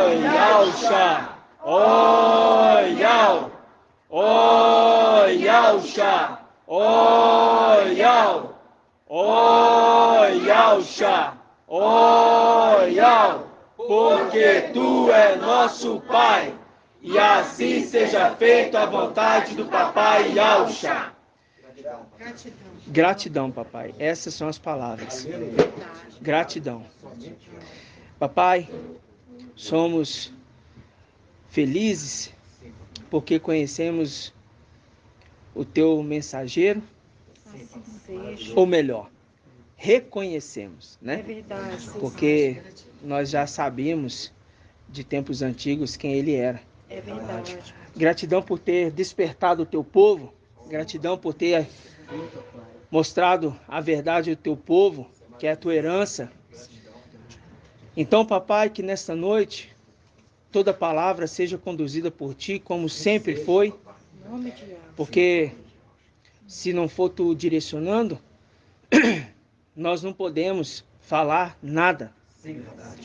Oyalxa, oyal, oyalxa, oyal, oyalxa, oyal, porque tu é nosso Pai, e assim seja feita a vontade do Papai Yalxa. Gratidão, papai. Essas são as palavras. Gratidão. Papai, somos felizes porque conhecemos o teu mensageiro, ou melhor, reconhecemos, né? É verdade. Porque nós já sabíamos de tempos antigos quem ele era. É verdade. Gratidão por ter despertado o teu povo, gratidão por ter mostrado a verdade ao teu povo, que é a tua herança. Então, papai, que nesta noite toda palavra seja conduzida por ti, como sempre foi, porque se não for tu direcionando, nós não podemos falar nada,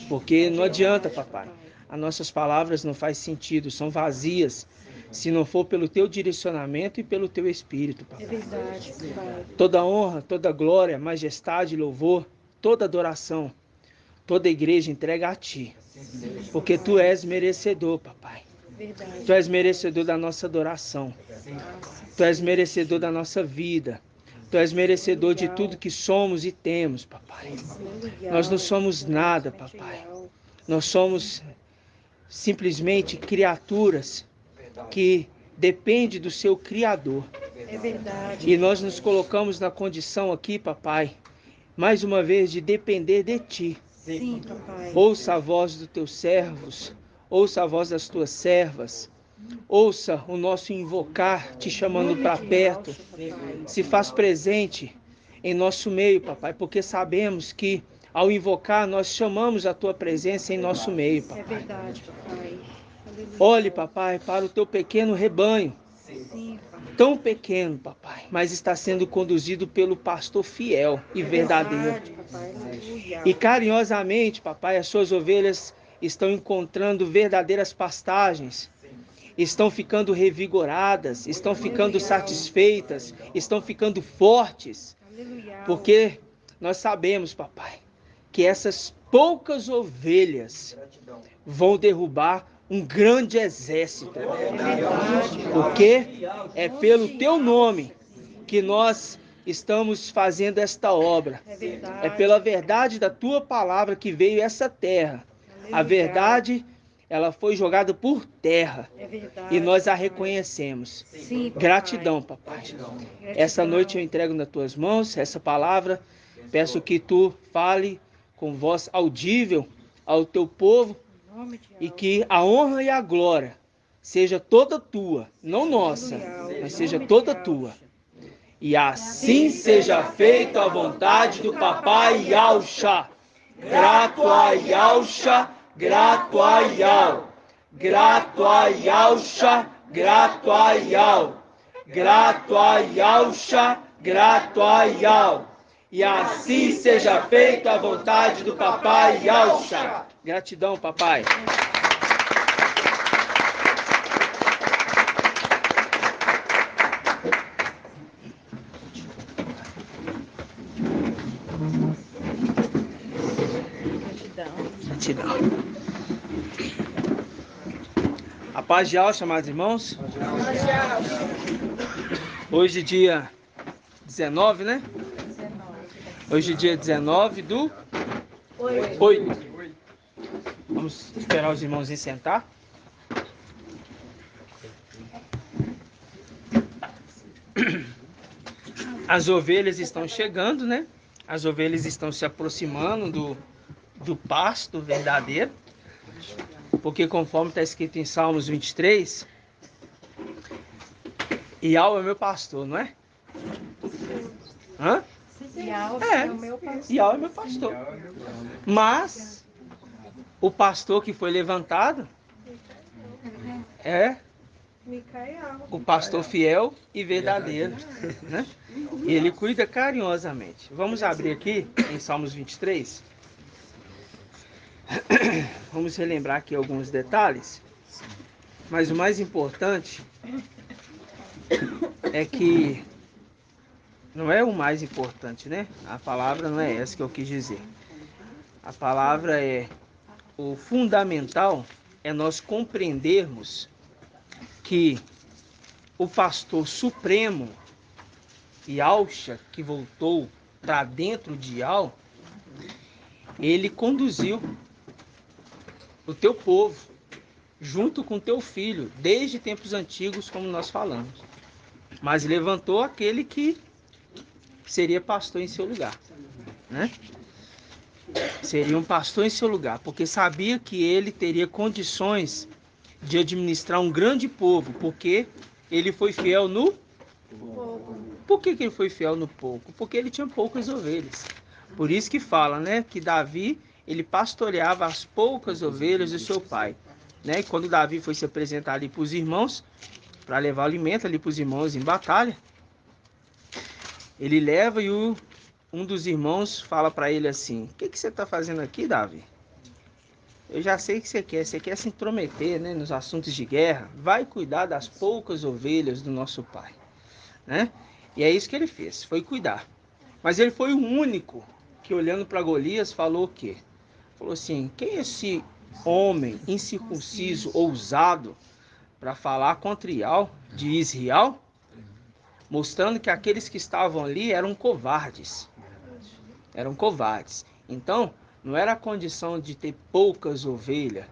porque não adianta, papai. As nossas palavras não fazem sentido, são vazias, se não for pelo teu direcionamento e pelo teu espírito, papai. É verdade, pai. Toda honra, toda glória, majestade, louvor, toda adoração, toda igreja entrega a ti, porque tu és merecedor, papai. Verdade. Tu és merecedor da nossa adoração, tu és merecedor da nossa vida, tu és merecedor de tudo que somos e temos, papai. Nós não somos nada, papai. Nós somos simplesmente criaturas que dependem do seu Criador. É verdade. E nós nos colocamos na condição aqui, papai, mais uma vez de depender de ti. Sim, papai. Ouça a voz dos teus servos, ouça a voz das tuas servas, ouça o nosso invocar, te chamando para perto. Se faz presente em nosso meio, papai, porque sabemos que ao invocar nós chamamos a tua presença em nosso meio, É papai. verdade, papai. Olhe, papai, para o teu pequeno rebanho, Sim, pai. tão pequeno, papai, mas está sendo conduzido pelo pastor fiel e verdadeiro. Verdade, papai. Aleluia. E carinhosamente, papai, as suas ovelhas estão encontrando verdadeiras pastagens, estão ficando revigoradas, estão ficando satisfeitas, estão ficando fortes, Aleluia. porque nós sabemos, papai, que essas poucas ovelhas vão derrubar um grande exército, porque é pelo teu nome que nós estamos fazendo esta obra. É verdade. É pela verdade da tua palavra que veio essa terra. A verdade, ela foi jogada por terra É verdade. e nós a reconhecemos. Sim, papai. Gratidão, papai. Essa noite eu entrego nas tuas mãos essa palavra. Peço que tu fale com voz audível ao teu povo Em nome de e que a honra e a glória seja toda tua, não nossa, Aleluia. mas seja toda tua. E assim seja feita a vontade do Papai Yalxa. Grato a Yalxa, grato a Yal. Grato a Yalxa, grato a Yal. Grato a Yalxa, grato a Yal. E assim seja feita a vontade do Papai Yalxa. Gratidão, papai. Gratidão. A paz de Yalxa, amados irmãos. Hoje dia 19, né? Hoje dia 19 do 8. Vamos esperar os irmãos ir sentar. As ovelhas estão chegando, né? As ovelhas estão se aproximando do pasto verdadeiro. Porque conforme está escrito em Salmos 23, Iau é meu pastor, não é? Hã? Iau É, é o meu pastor. Iau é meu pastor. Mas o pastor que foi levantado é Micael. o pastor fiel e verdadeiro, né? E ele cuida carinhosamente. Vamos abrir aqui em Salmos 23. vamos relembrar aqui alguns detalhes, mas o mais importante é que não é o mais importante, né? A palavra não é essa que eu quis dizer. A palavra é o fundamental é nós compreendermos que o pastor supremo Yahusha, que voltou para dentro de Yah, ele conduziu o teu povo junto com teu filho, desde tempos antigos, como nós falamos. Mas levantou aquele que seria pastor em seu lugar, né? Seria um pastor em seu lugar, porque sabia que ele teria condições de administrar um grande povo, porque ele foi fiel no Pouco. Por que ele foi fiel no pouco? Porque ele tinha poucas ovelhas. Por isso que fala, né, que Davi, ele pastoreava as poucas ovelhas do seu pai, né? E quando Davi foi se apresentar ali para os irmãos, para levar alimento ali para os irmãos em batalha, ele leva e um dos irmãos fala para ele assim: o que você está fazendo aqui, Davi? Eu já sei o que você quer se intrometer, né, nos assuntos de guerra, vai cuidar das poucas ovelhas do nosso pai, né? E é isso que ele fez, foi cuidar. Mas ele foi o único que, olhando para Golias, falou o quê? Falou assim: quem é esse homem incircunciso, ousado, para falar contra Ial, de Israel? Mostrando que aqueles que estavam ali eram covardes. Eram covardes. Então, não era a condição de ter poucas ovelhas,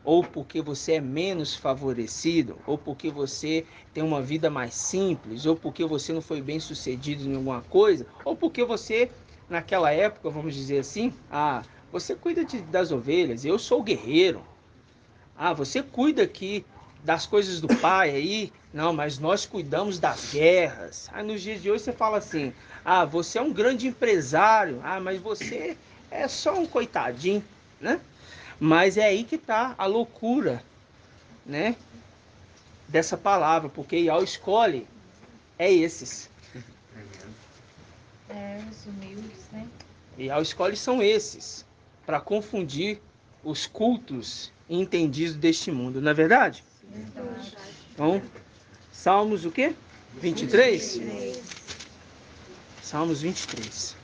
ou porque você é menos favorecido, ou porque você tem uma vida mais simples, ou porque você não foi bem sucedido em alguma coisa, ou porque você, naquela época, vamos dizer assim, você cuida das ovelhas, eu sou guerreiro. Você cuida aqui das coisas do pai aí, não, mas nós cuidamos das guerras. Aí nos dias de hoje você fala assim: você é um grande empresário, mas você é só um coitadinho, né? Mas é aí que está a loucura, né, dessa palavra, porque Ial escolhe esses. Os humildes, né? Ial escolhe são esses, para confundir os cultos e entendidos deste mundo, não é verdade? Verdade. Então, Salmos o quê? 23? Salmos 23.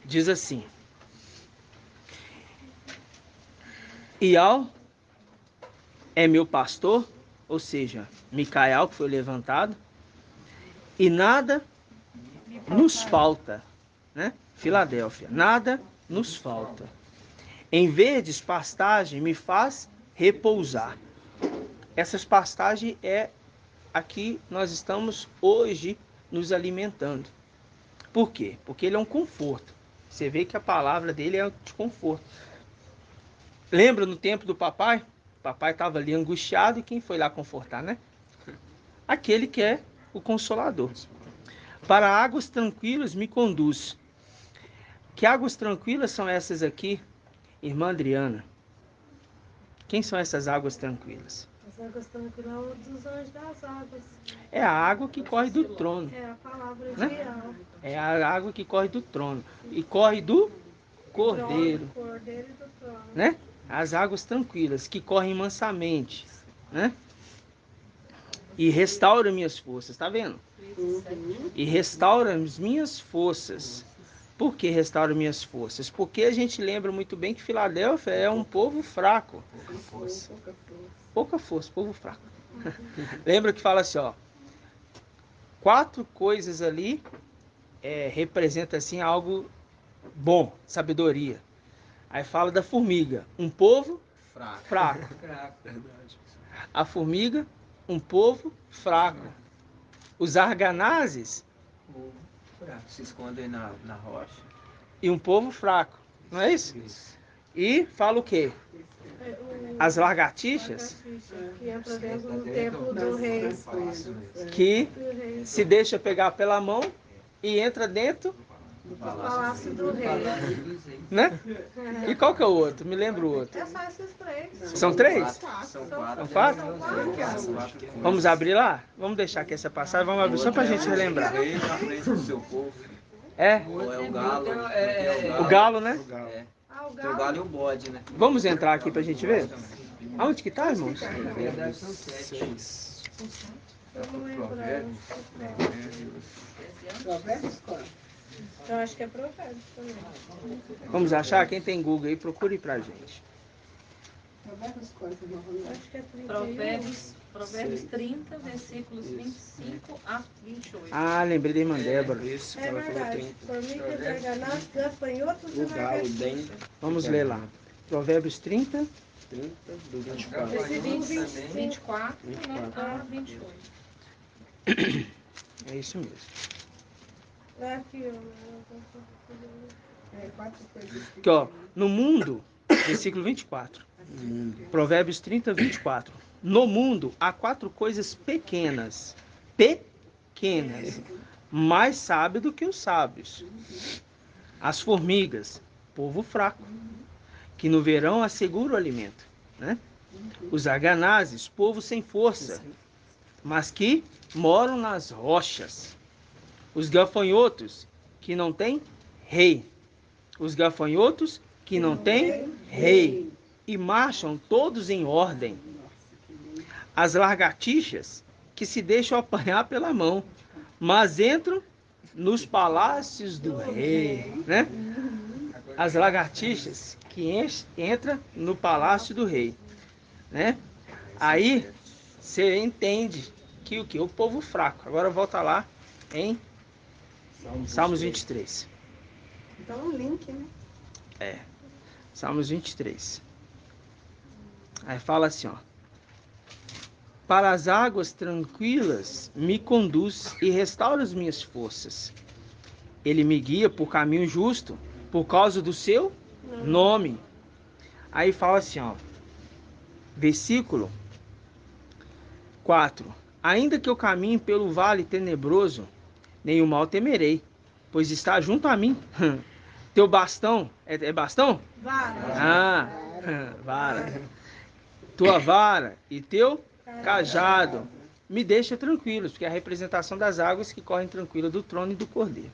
Diz assim: Ial é meu pastor, ou seja, Micael, que foi levantado, e nada nos falta, né? Filadélfia, nada nos falta. Em verdes pastagem me faz repousar. Essas pastagens é aqui nós estamos hoje nos alimentando. Por quê? Porque ele é um conforto. Você vê que a palavra dele é de conforto. Lembra no tempo do papai? O papai estava ali angustiado e quem foi lá confortar, né? Aquele que é o Consolador. Para águas tranquilas me conduz. Que águas tranquilas são essas aqui, irmã Adriana? Quem são essas águas tranquilas? As águas tranquilas dos anjos das águas. É a água que corre do trono. É a palavra de Né? Ial. É a água que corre do trono. E corre do Cordeiro. Cordeiro e do trono. Né? As águas tranquilas, que correm mansamente. Né? E restaura minhas forças, tá vendo? E restaura as minhas forças. Por que restaura minhas forças? Porque a gente lembra muito bem que Filadélfia é um povo fraco. Pouca força, povo fraco. Lembra que fala assim, 4 coisas ali representa assim algo bom, sabedoria. Aí fala da formiga, um povo fraco. A formiga, um povo fraco. Os arganazes, Se escondem na rocha. e um povo fraco. Não é isso? E fala o quê? As lagartixas, Que entra dentro do templo do rei. que se deixa pegar pela mão e entra dentro, Do palácio do rei. né? E qual que é o outro? Me lembra o outro. É só esses 3. São 3? São São 4. 4? Vamos abrir lá? Vamos deixar aqui essa passagem, vamos abrir só pra gente relembrar. Rei na frente do seu povo. É? Ou é o galo? O galo, né? É. Ah, o Tem o galo. galo e o bode, né? Vamos entrar aqui pra gente ver? Aonde que tá, irmãos? Provérbios são 7. Eu não lembro. Provérbios quanto? Eu acho que é provérbio também. Vamos achar? Quem tem Google aí, procure pra gente. Provérbios quanto, irmão? Eu acho que é 31. Provérbios 30, versículos 25 a 28. Ah, lembrei da irmã Débora. Isso, que É ela falou verdade. 30. Por mim que vai enganar os gafanhotos e O galo, bem. lagartixas. Vamos ler lá. Provérbios 30. 30 do 24. Esse 25. 24, 24. a 28. É isso mesmo. É aqui, ó. É, 4 coisas. Aqui, ó. No mundo, versículo 24. Provérbios 30, 24. No mundo há 4 coisas pequenas. Pequenas. Mais sábio do que os sábios. As formigas, povo fraco, que no verão assegura o alimento, né? Os arganazes, povo sem força, mas que moram nas rochas. Os gafanhotos, que não têm rei. Os gafanhotos, que não têm rei. E marcham todos em ordem. As lagartixas, que se deixam apanhar pela mão, mas entram nos palácios do rei, né? As lagartixas que entram no palácio do rei, né? Aí você entende que o que? O povo fraco. Agora volta lá em Salmos 23. Então, um link, né? Salmos 23. Aí fala assim, ó. Para as águas tranquilas me conduz e restaura as minhas forças. Ele me guia por caminho justo, por causa do seu nome. Aí fala assim, ó. Versículo 4. Ainda que eu caminhe pelo vale tenebroso, nenhum mal temerei, pois está junto a mim. Teu bastão, é bastão? Vara. Ah, vara. Tua vara e teu cajado me deixa tranquilos, porque é a representação das águas que correm tranquilas do trono e do cordeiro.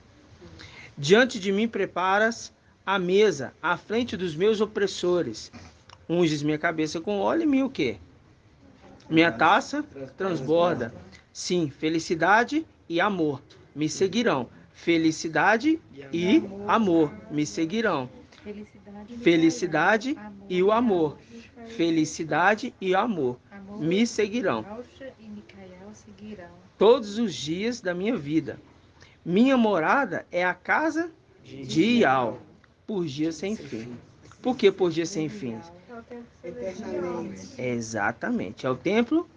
Diante de mim preparas a mesa, à frente dos meus opressores. Unges minha cabeça com óleo e minha o quê? Minha taça transborda. Sim, felicidade e amor me seguirão. Felicidade e amor me seguirão. Felicidade e o amor. Felicidade e amor me seguirão. Alcha e Micael seguirão. Todos os dias da minha vida. Minha morada é a casa de Ial, por dias sem fim. Por que por dias sem fim? É o tempo celestial. Eternamente. Exatamente, é o templo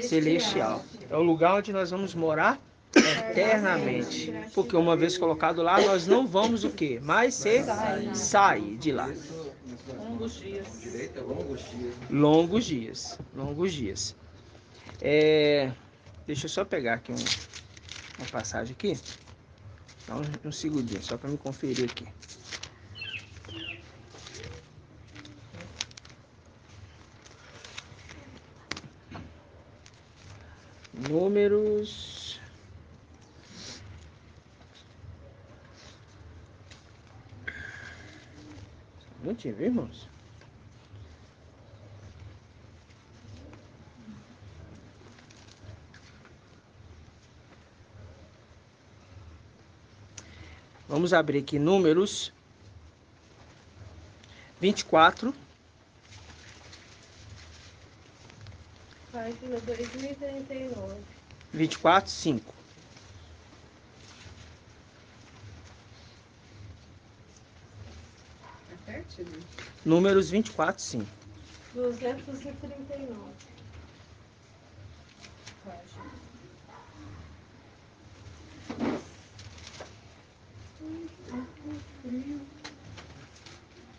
celestial. É o lugar onde nós vamos morar eternamente. Porque uma vez colocado lá, nós não vamos o quê? Mais sair de lá. Longos dias. Longos dias. Longos dias. Deixa eu só pegar aqui uma passagem aqui. Dá um segundinho, só para me conferir aqui. Números. Não tinha, viu, irmãos? Vamos abrir aqui Números 24. Página 2039. 24, 5. É pertinho. Números 24, 5. 239.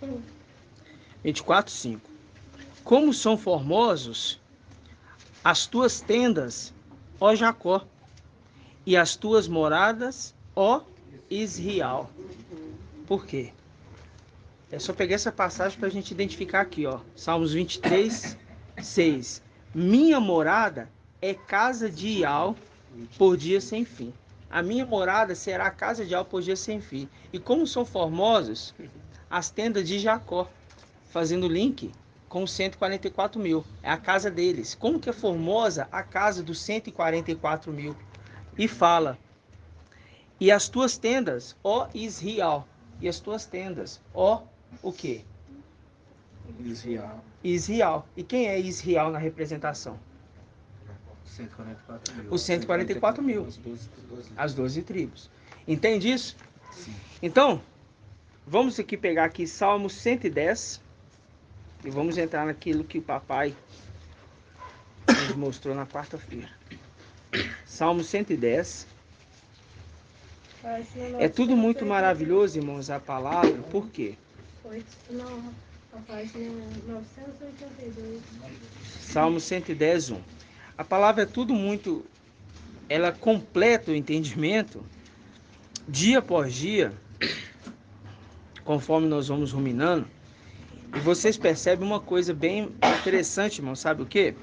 Hum. 24, 5. Como são formosos as tuas tendas, ó Jacó, e as tuas moradas, ó Israel. Por quê? É só pegar essa passagem para a gente identificar aqui, ó. Salmos 23, 6. Minha morada é casa de Ial por dia sem fim. A minha morada será a casa de por dias sem fim. E como são formosos as tendas de Jacó, fazendo link com os 144 mil. É a casa deles. Como que é formosa a casa dos 144 mil? E fala, e as tuas tendas, ó Israel, e as tuas tendas, ó o quê? Israel. Israel. E quem é Israel na representação? 144 mil. Os 144 mil. As 12 tribos. Entende isso? Sim. Então, vamos aqui pegar aqui Salmo 110 e vamos entrar naquilo que o papai nos mostrou na quarta-feira. Salmo 110. É tudo muito maravilhoso, irmãos, a palavra. Por quê? Não, a página 982. Salmo 110, 1. A palavra é tudo muito... Ela completa o entendimento dia após dia, conforme nós vamos ruminando. E vocês percebem uma coisa bem interessante, irmão. Sabe o quê?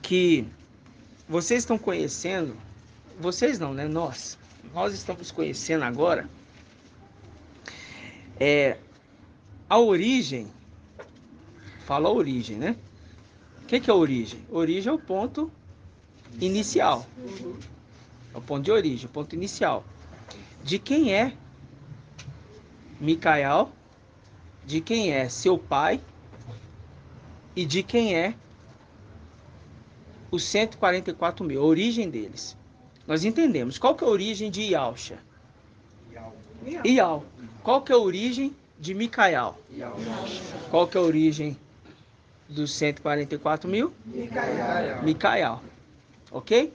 Que vocês estão conhecendo... Vocês não, né? Nós estamos conhecendo agora a origem. Fala a origem, né? O que é a origem? Origem é o ponto inicial. É o ponto de origem, o ponto inicial. De quem é Micael, de quem é seu pai e de quem é os 144 mil, a origem deles. Nós entendemos. Qual que é a origem de Iausha? Ial. Qual que é a origem de Micael? Qual que é a origem dos 144 mil? Micael. Ok?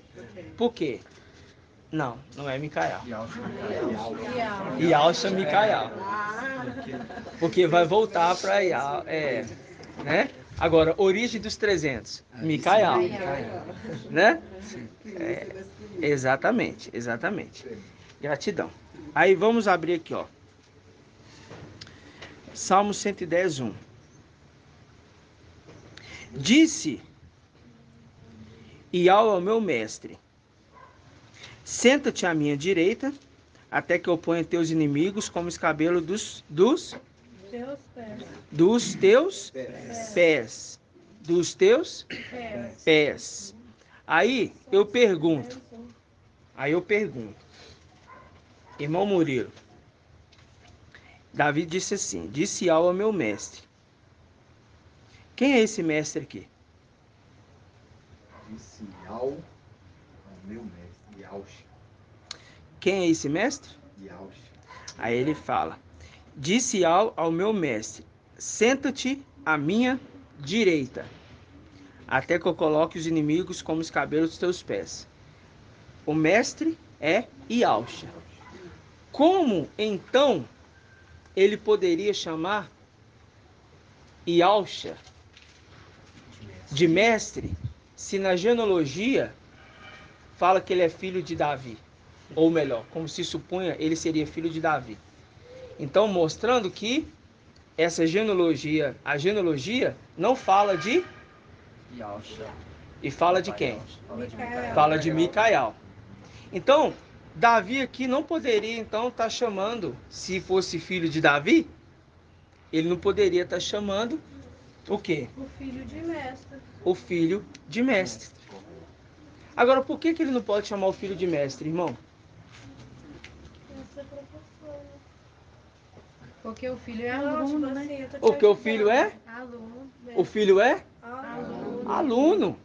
Por quê? Não é Micael. Iausha Micael. Porque vai voltar para Ial, né? Agora, origem dos 300, Micael, né? Exatamente. Gratidão. Aí vamos abrir aqui, ó. Salmo 110, 1. Disse Ial ao meu mestre: senta-te à minha direita, até que eu ponha teus inimigos como escabelo dos teus pés. Aí eu pergunto, irmão Murilo, Davi disse assim, disse ao meu mestre. Quem é esse mestre aqui? Disse ao meu mestre, Yaush. Quem é esse mestre? Yaush. Aí ele fala, disse ao meu mestre, senta-te à minha direita, até que eu coloque os inimigos como os cabelos dos teus pés. O mestre é Iausha. Como, então, ele poderia chamar Iausha de mestre, se na genealogia fala que ele é filho de Davi? Ou melhor, como se supunha, ele seria filho de Davi. Então, mostrando que essa genealogia, a genealogia não fala de Iausha. E fala de quem? Micael. Fala de Micael. Então, Davi aqui não poderia então estar chamando, se fosse filho de Davi, ele não poderia estar chamando o quê? O filho de mestre. O filho de mestre. Agora, por que ele não pode chamar o filho de mestre, irmão? Essa é professora. Porque o filho é Não, aluno, tipo né? assim, eu tô te Porque o ajudando. filho é? Aluno. O filho é? Aluno. Aluno.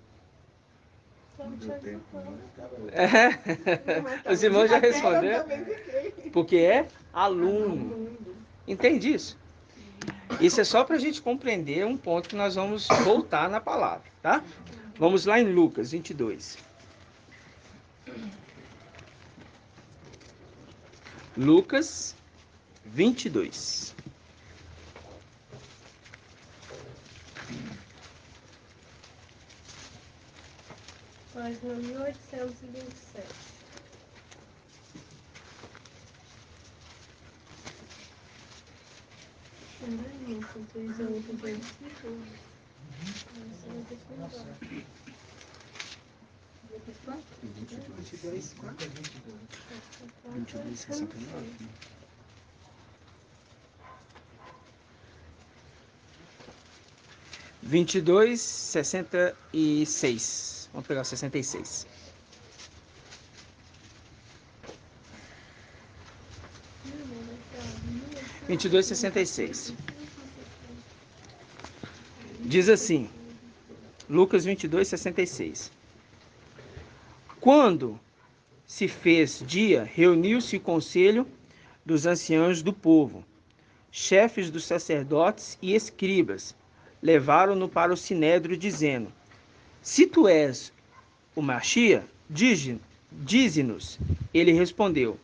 Estamos te ajudando. É. Os irmãos já responderam. Porque é aluno. Entende isso? Isso é só para a gente compreender um ponto que nós vamos voltar na palavra, tá? Vamos lá em Lucas 22. Lucas 22. Página 1827. 22, 4. 22, 69. 22, 66. Vamos pegar o 66. Vinte e dois, 66. Diz assim, Lucas 22, 66. Quando se fez dia, reuniu-se o conselho dos anciãos do povo, chefes dos sacerdotes e escribas. Levaram-no para o sinédrio, dizendo: Se tu és o Machia, dize-nos. Ele respondeu: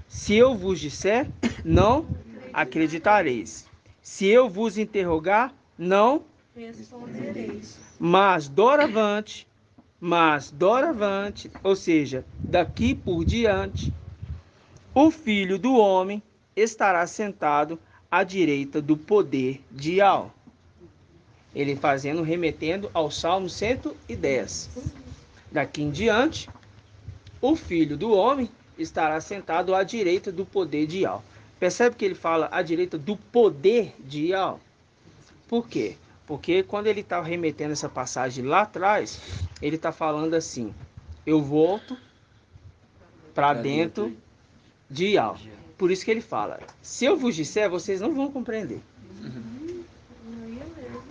Se eu vos disser, não acreditareis. Se eu vos interrogar, não Respondereis. Mas doravante, ou seja, daqui por diante, o Filho do Homem estará sentado à direita do poder de Al. Ele remetendo ao Salmo 110. Daqui em diante, o Filho do Homem estará sentado à direita do poder de Al. Percebe que ele fala à direita do poder de Al? Por quê? Porque quando ele está remetendo essa passagem lá atrás, ele está falando assim: eu volto para dentro de Al. Por isso que ele fala: se eu vos disser, vocês não vão compreender. Não ia mesmo.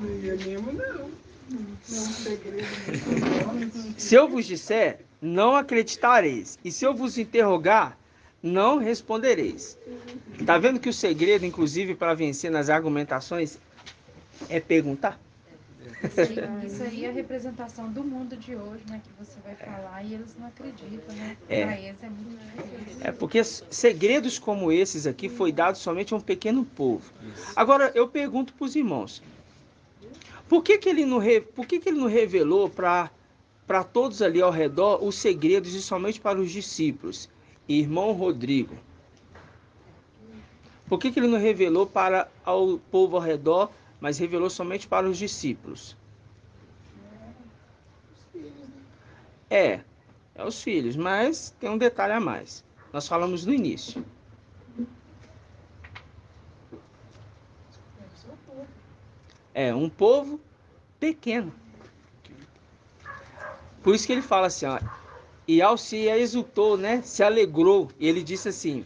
Não ia mesmo, não. Não é um segredo. Se eu vos disser, não acreditareis. E se eu vos interrogar, não respondereis. Está vendo que o segredo, inclusive, para vencer nas argumentações, é perguntar? Isso aí é a representação do mundo de hoje, né? Que você vai falar e eles não acreditam, né? É. Pra eles é muito difícil. É porque segredos como esses aqui foi dado somente a um pequeno povo. Agora, eu pergunto para os irmãos, por que ele não revelou para todos ali ao redor os segredos e somente para os discípulos? Irmão Rodrigo, por que ele não revelou para o povo ao redor, mas revelou somente para os discípulos? É os filhos, mas tem um detalhe a mais. Nós falamos no início. É um povo pequeno. Por isso que ele fala assim, ó, e Al se exultou, né? Se alegrou. E ele disse assim: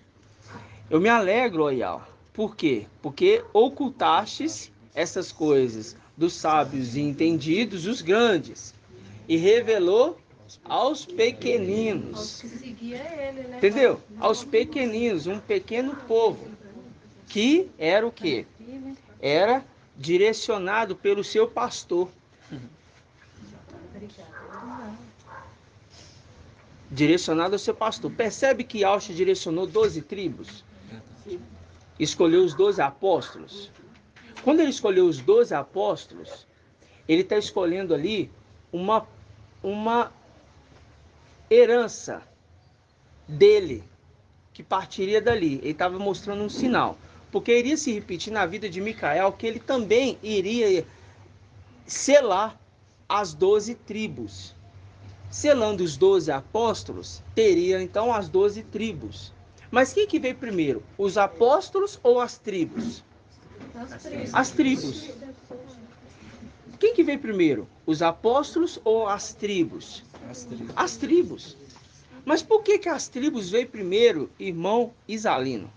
eu me alegro, ó Ial. Por quê? Porque ocultastes essas coisas dos sábios e entendidos, os grandes, e revelou aos pequeninos. Seguia ele, né? Entendeu? Aos pequeninos, um pequeno povo, que era o quê? Era direcionado pelo seu pastor. Direcionado ao seu pastor. Percebe que Alcha direcionou 12 tribos? Escolheu os 12 apóstolos. Quando ele escolheu os 12 apóstolos, ele está escolhendo ali uma herança dele, que partiria dali. Ele estava mostrando um sinal. Porque iria se repetir na vida de Micael que ele também iria selar as 12 tribos. Selando os 12 apóstolos, teria então as 12 tribos. Mas quem que veio primeiro? Os apóstolos ou as tribos? As tribos. Quem que veio primeiro? Os apóstolos ou as tribos? As tribos. Mas por que as tribos veio primeiro, irmão Isalino?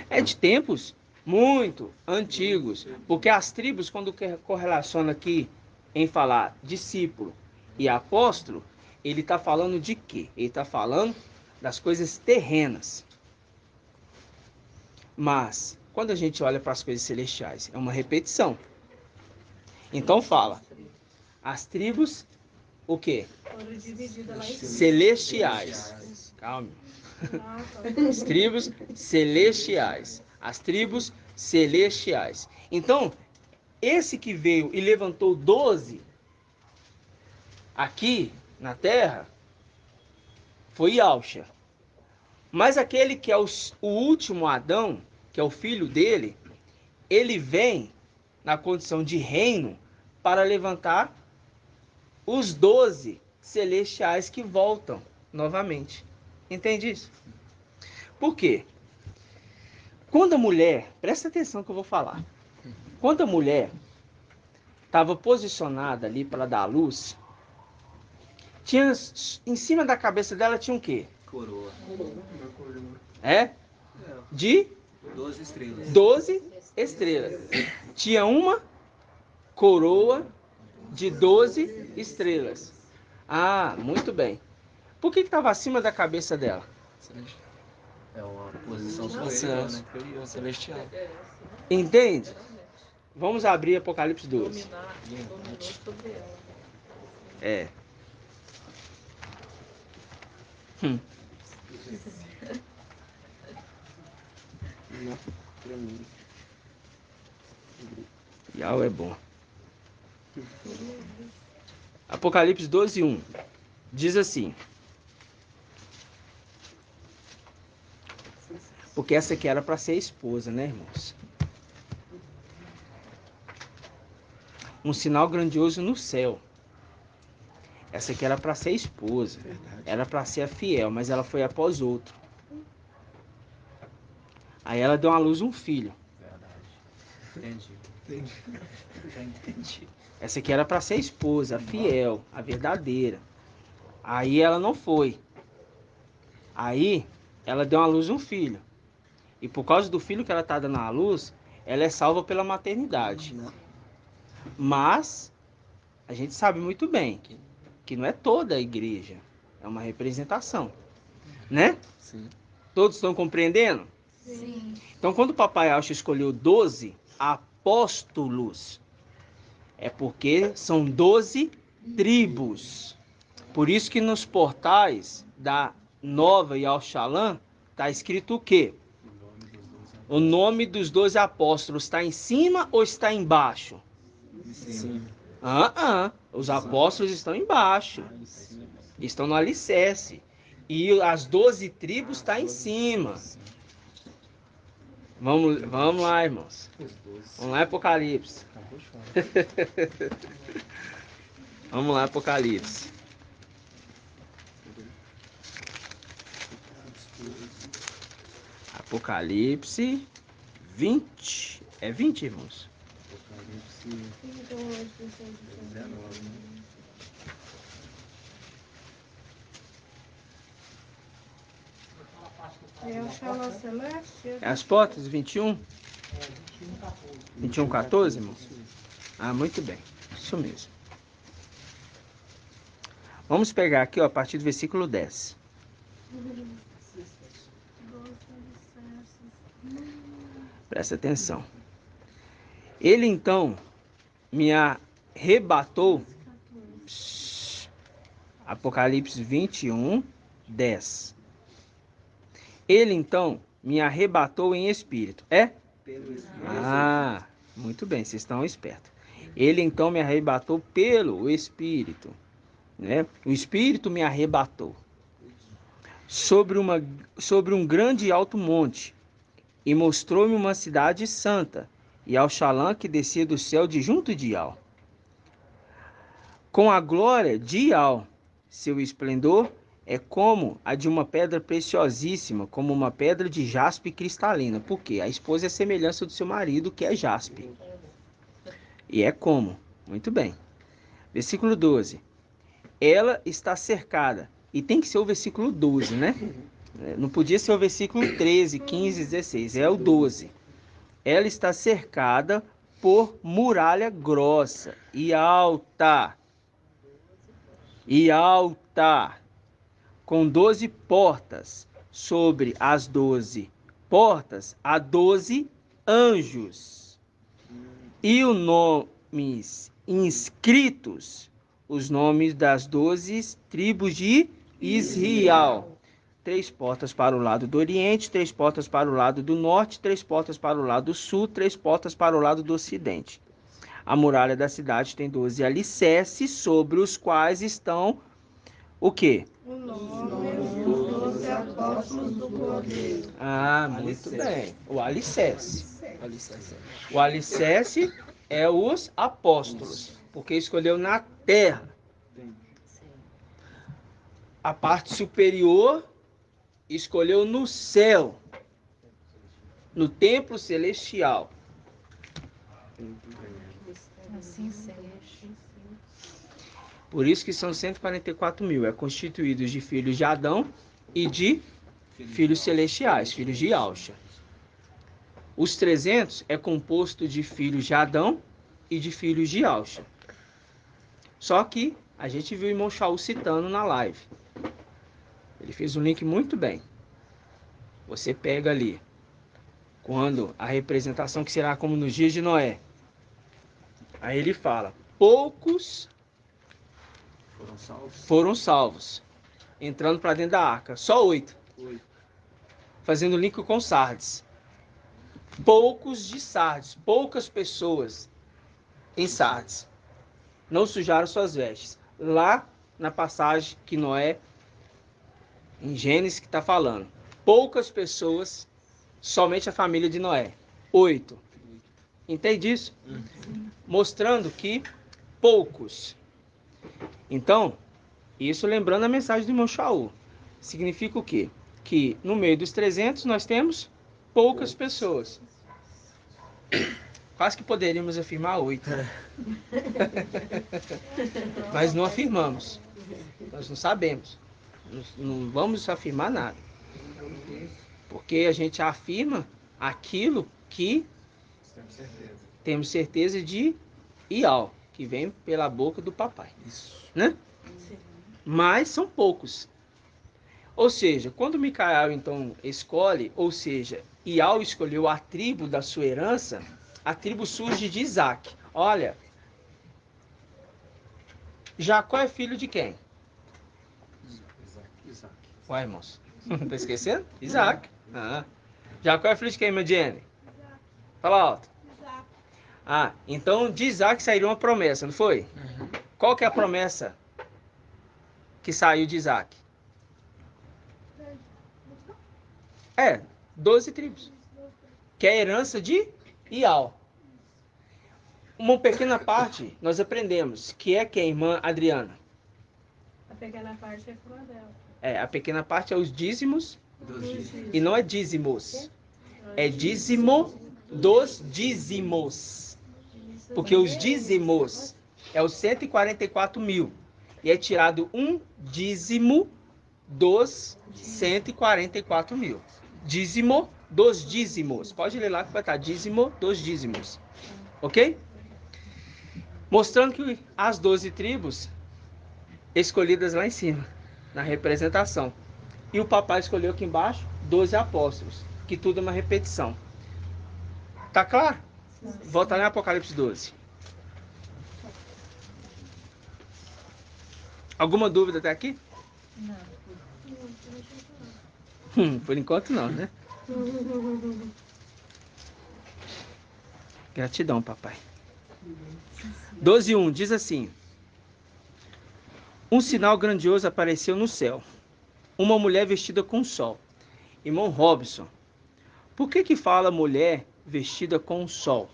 É de tempos muito antigos. Porque as tribos, quando correlaciona aqui em falar discípulo e apóstolo, ele está falando de quê? Ele está falando das coisas terrenas. Mas, quando a gente olha para as coisas celestiais, é uma repetição. Então fala, as tribos, o quê? Foram divididas lá em cima. Celestiais. Calma. As tribos celestiais. As tribos celestiais. Então, esse que veio e levantou 12 aqui na terra foi Alcha. Mas aquele que é o último Adão, que é o filho dele, ele vem na condição de reino para levantar os 12 celestiais que voltam novamente. Entende isso? Por quê? Quando a mulher, presta atenção que eu vou falar. Quando a mulher estava posicionada ali para dar a luz, tinha, em cima da cabeça dela tinha o quê? Coroa. É? De 12 estrelas. 12 estrelas. Tinha uma coroa de 12 estrelas. Ah, muito bem. Por que estava acima da cabeça dela? É uma posição superior, né? Celestial. Entende? Vamos abrir Apocalipse 12. Dominou sobre ela. É. Hum. Yau é bom. Apocalipse 12, 1. Diz assim. Porque essa aqui era para ser a esposa, né, irmãos? Um sinal grandioso no céu. Essa aqui era para ser a esposa. Era para ser a fiel, mas ela foi após outro. Aí ela deu à luz um filho. Verdade. Entendi. Já entendi. Essa aqui era para ser a esposa, a fiel, a verdadeira. Aí ela não foi. Aí ela deu à luz um filho. E por causa do filho que ela está dando à luz, ela é salva pela maternidade. Mas a gente sabe muito bem que não é toda a igreja. É uma representação. Né? Sim. Todos estão compreendendo? Sim. Então, quando o Papai Alcho escolheu 12 apóstolos, é porque são 12 tribos. Por isso que nos portais da Nova e Al-Shalom está escrito o quê? O nome dos 12 apóstolos está em cima ou está embaixo? Sim. Os apóstolos estão embaixo. Estão no alicerce. E as 12 tribos estão em cima. Vamos lá, irmãos. Vamos lá, Apocalipse. Vamos lá, Apocalipse. Apocalipse 20. É 20, irmãos? É o Shalom Celeste? É as portas, 21? 21, 14, irmãos? Ah, muito bem. Isso mesmo. Vamos pegar aqui, ó, a partir do versículo 10. Presta atenção. Ele então me arrebatou. Apocalipse 21, 10. Ele então me arrebatou em espírito. É? Ah, muito bem, vocês estão espertos. Ele então me arrebatou pelo Espírito. Né? O Espírito me arrebatou sobre um grande e alto monte e mostrou-me uma cidade santa e Al-Shalom que descia do céu de junto de Ial, com a glória de Ial. Seu esplendor é como a de uma pedra preciosíssima, como uma pedra de jaspe cristalina. Por quê? A esposa é a semelhança do seu marido, que é jaspe. E é como? Muito bem. Versículo 12. Ela está cercada. E tem que ser o versículo 12, né? Não podia ser o versículo 13, 15, 16. É o 12. Ela está cercada por muralha grossa e alta. E alta. Com 12 portas. Sobre as 12 portas, há 12 anjos. E os nomes inscritos, os nomes das 12 tribos de Israel. 3 portas para o lado do oriente, 3 portas para o lado do norte, 3 portas para o lado do sul, 3 portas para o lado do ocidente. A muralha da cidade tem 12 alicerces, sobre os quais estão o quê? O nome dos 12 apóstolos do Cordeiro. Ah, muito bem. O alicerce. O alicerce é os apóstolos, porque escolheu na terra. a parte superior escolheu no céu, no templo celestial. Assim seja. Por isso que são 144 mil. É constituídos de filhos de Adão e de filhos celestiais, filhos de Yahshua. Os 300 é composto de filhos de Adão e de filhos de Yahshua. Só que a gente viu o irmão Shaul citando na live. Ele fez um link muito bem. Você pega ali, quando a representação que será como nos dias de Noé. Aí ele fala, poucos foram salvos, entrando para dentro da arca. Só 8. Fazendo link com Sardes. Poucos de Sardes, poucas pessoas em Sardes não sujaram suas vestes. Lá na passagem que Noé, em Gênesis, que está falando. Poucas pessoas, somente a família de Noé. 8. Entende isso? Mostrando que poucos. Então, isso lembrando a mensagem do irmão Shaul. Significa o quê? Que no meio dos 300 nós temos poucas pessoas. Quase que poderíamos afirmar 8. Mas não afirmamos. Nós não sabemos. Não vamos afirmar nada. Porque a gente afirma aquilo que temos certeza de Ial, que vem pela boca do papai. Né? Mas são poucos. Ou seja, quando Micael então escolhe, ou seja, Ial escolheu a tribo da sua herança, a tribo surge de Isaac. Olha, Jacó é filho de quem? Isaac. Ué, irmãos, não tá esquecendo? Isaac. Jacó é filho de quem, meu Jenny? Fala alto. Então de Isaac saiu uma promessa, não foi? Qual que é a promessa que saiu de Isaac? 12 tribos. Que é a herança de Ial. Uma pequena parte nós aprendemos, que é quem, irmã Adriana? A pequena parte é com a dela. A pequena parte é os dízimos, e não é dízimos. É dízimo dos dízimos. Porque os dízimos é os 144 mil. E é tirado um dízimo dos 144 mil. Dízimo dos dízimos. Pode ler lá que vai estar dízimo dos dízimos. Ok? Mostrando que as 12 tribos escolhidas lá em cima, na representação. E o papai escolheu aqui embaixo 12 apóstolos, que tudo é uma repetição. Tá claro? Volta lá em Apocalipse 12. Alguma dúvida até aqui? Não. Por enquanto não, né? Gratidão, papai. 12:1 diz assim: um sinal grandioso apareceu no céu. Uma mulher vestida com sol. Irmão Robson, por que fala mulher vestida com sol?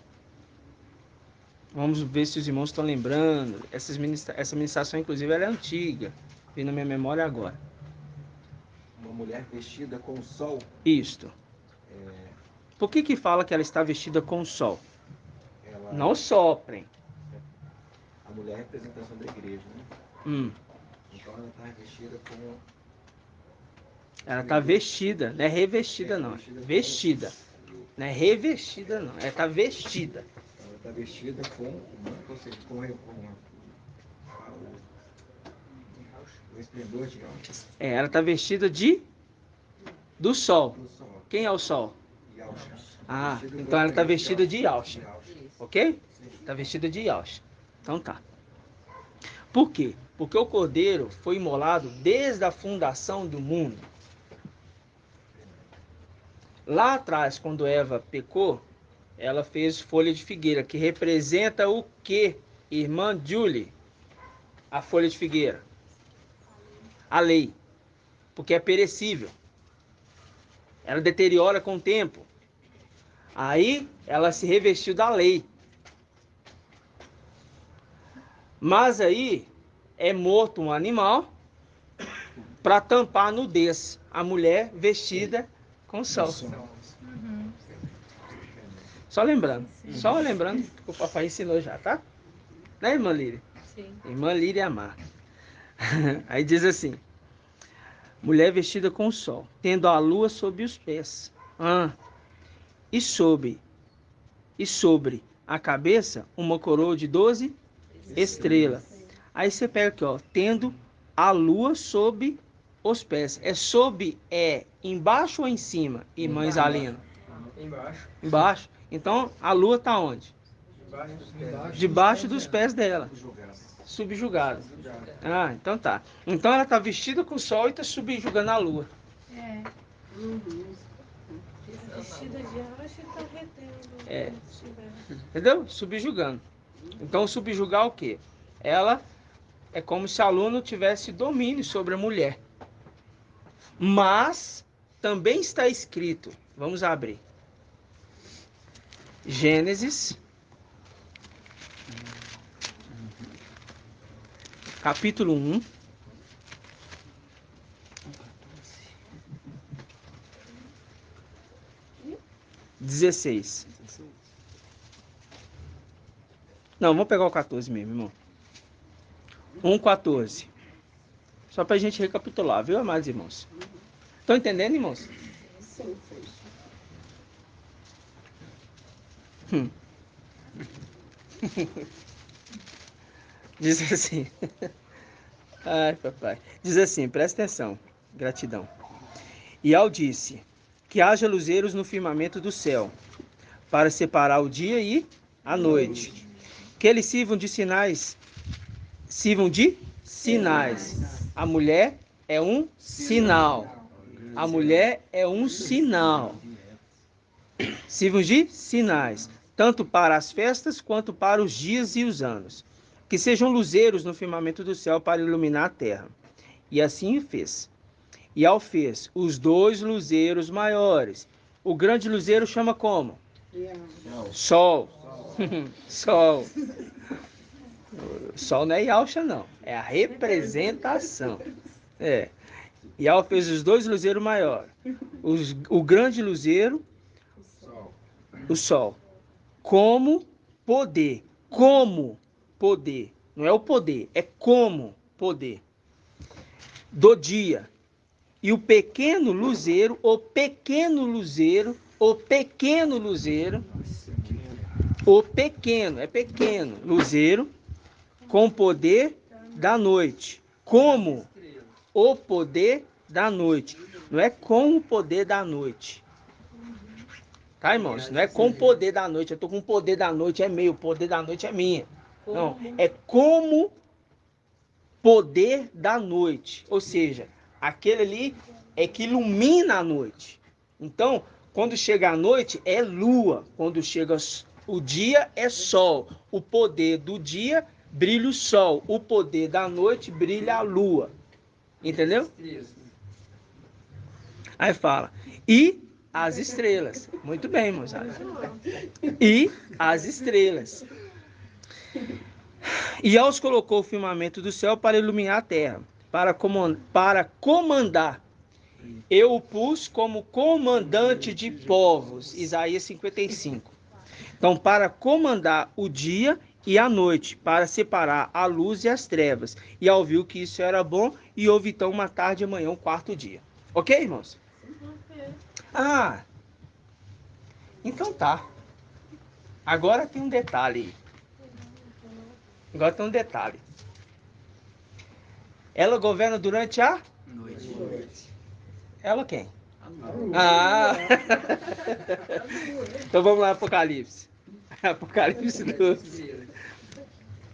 Vamos ver se os irmãos estão lembrando. Essa ministração, inclusive, ela é antiga. Vem na minha memória agora. Uma mulher vestida com sol. Isto. Por que fala que ela está vestida com sol? Não soprem. A mulher é a representação da igreja, né? Então ela está vestida com... Ela está vestida, não é revestida não. Vestida. Não é revestida não, ela está vestida. Ela está vestida com o esplendor de Yahshua. Ela está vestida do sol. Quem é o sol? Yahshua. Então ela está vestida de Yahshua. Ok? Está vestida de Yahshua. Então tá. Por quê? Porque o cordeiro foi imolado desde a fundação do mundo. Lá atrás, quando Eva pecou, ela fez folha de figueira, que representa o que, irmã Julie? A folha de figueira. A lei. Porque é perecível. Ela deteriora com o tempo. Aí ela se revestiu da lei. Mas aí é morto um animal para tampar a nudez. A mulher vestida com sol. Uhum. Só lembrando que o papai ensinou já, tá? Né, irmã Líria? Sim. Irmã Líria Amar. Aí diz assim: mulher vestida com o sol, tendo a lua sob os pés. E sobre a cabeça uma coroa de 12 estrelas. Aí você pega aqui, ó, tendo a lua sob os pés. É sob, é embaixo ou em cima, irmã Isalina? Embaixo. Embaixo. Então a lua está onde? Debaixo dos pés dela. Subjugada. Ah, então tá. Então ela está vestida com o sol e está subjugando a lua. É. Vestida de rocha e tá retendo. É. Entendeu? Subjugando. Então subjugar o quê? Ela é como se o aluno tivesse domínio sobre a mulher. Mas também está escrito, vamos abrir. Gênesis, capítulo 1. (16). Não, vamos pegar o 14 mesmo, irmão. 1:14. Só para a gente recapitular, viu, amados irmãos? Estão entendendo, irmãos? Sim. Diz assim. Ai, papai. Diz assim, presta atenção. Gratidão. E ao disse que haja luzeiros no firmamento do céu, para separar o dia e a noite. Que eles sirvam de sinais. A mulher é um sinal. A mulher é um sinal. Sirvam de sinais, tanto para as festas quanto para os dias e os anos. Que sejam luzeiros no firmamento do céu para iluminar a terra. E assim fez. E ao fez os 2 luzeiros maiores. O grande luzeiro chama como? Sol. Sol. Sol não é Yalcha, não. É a representação. É. E ao fez os 2 luzeiros maiores. O grande luzeiro, o sol. Como poder. Como poder. Não é o poder, é como poder. Do dia. E o pequeno luzeiro, é pequeno luzeiro, com o poder da noite. Como o poder da noite. Não é com o poder da noite. Tá, irmãos? Não é com o poder da noite. Eu tô com o poder da noite, é meu. O poder da noite é minha. Não, é como poder da noite. Ou seja, aquele ali é que ilumina a noite. Então, quando chega a noite, é lua. Quando chega o dia, é sol. O poder do dia, brilha o sol. O poder da noite, brilha a lua. Entendeu? Aí fala, e as estrelas. Muito bem, moçada. E as estrelas. E aos colocou o firmamento do céu para iluminar a terra, para comandar. Eu o pus como comandante de povos. Isaías 55. Então, para comandar o dia e a noite, para separar a luz e as trevas. E ao viu que isso era bom, e houve então uma tarde e amanhã, um 4º dia. Ok, irmãos? Ah, então tá. Agora tem um detalhe. Ela governa durante a Noite. Ela quem? Ah! Então vamos lá, Apocalipse. Apocalipse 12.